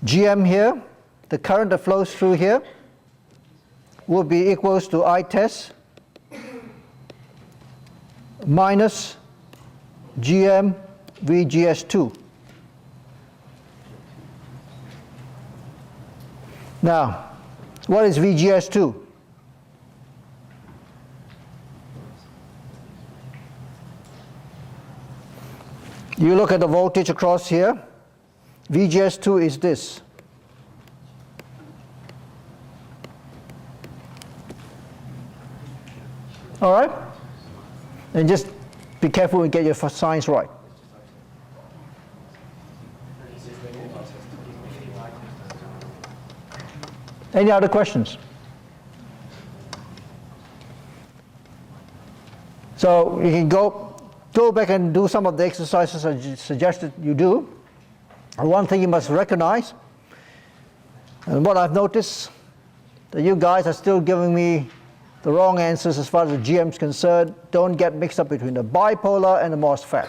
GM here, the current that flows through here will be equals to I test minus GM VGS2. Now, what is VGS2? You look at the voltage across here, VGS2 is this. All right? And just be careful and get your signs right. Any other questions? So you can go back and do some of the exercises I suggested you do. And one thing you must recognize, and what I've noticed that you guys are still giving me the wrong answers as far as the GM is concerned. Don't get mixed up between the bipolar and the MOSFET.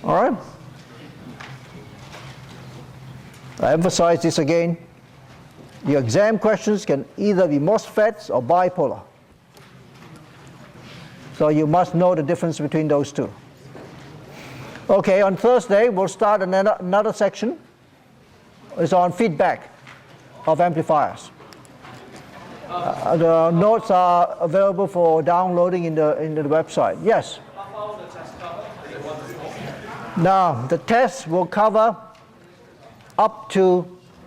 All right? I emphasize this again. Your exam questions can either be MOSFETs or bipolar. So you must know the difference between those two. Okay, on Thursday, we'll start another section. It's on feedback of amplifiers. The notes are available for downloading in the website. Yes? Now, the test will cover up to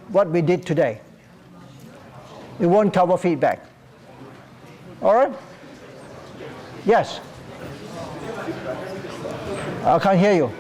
what we did today. It won't cover feedback. All right? Yes? I can't hear you.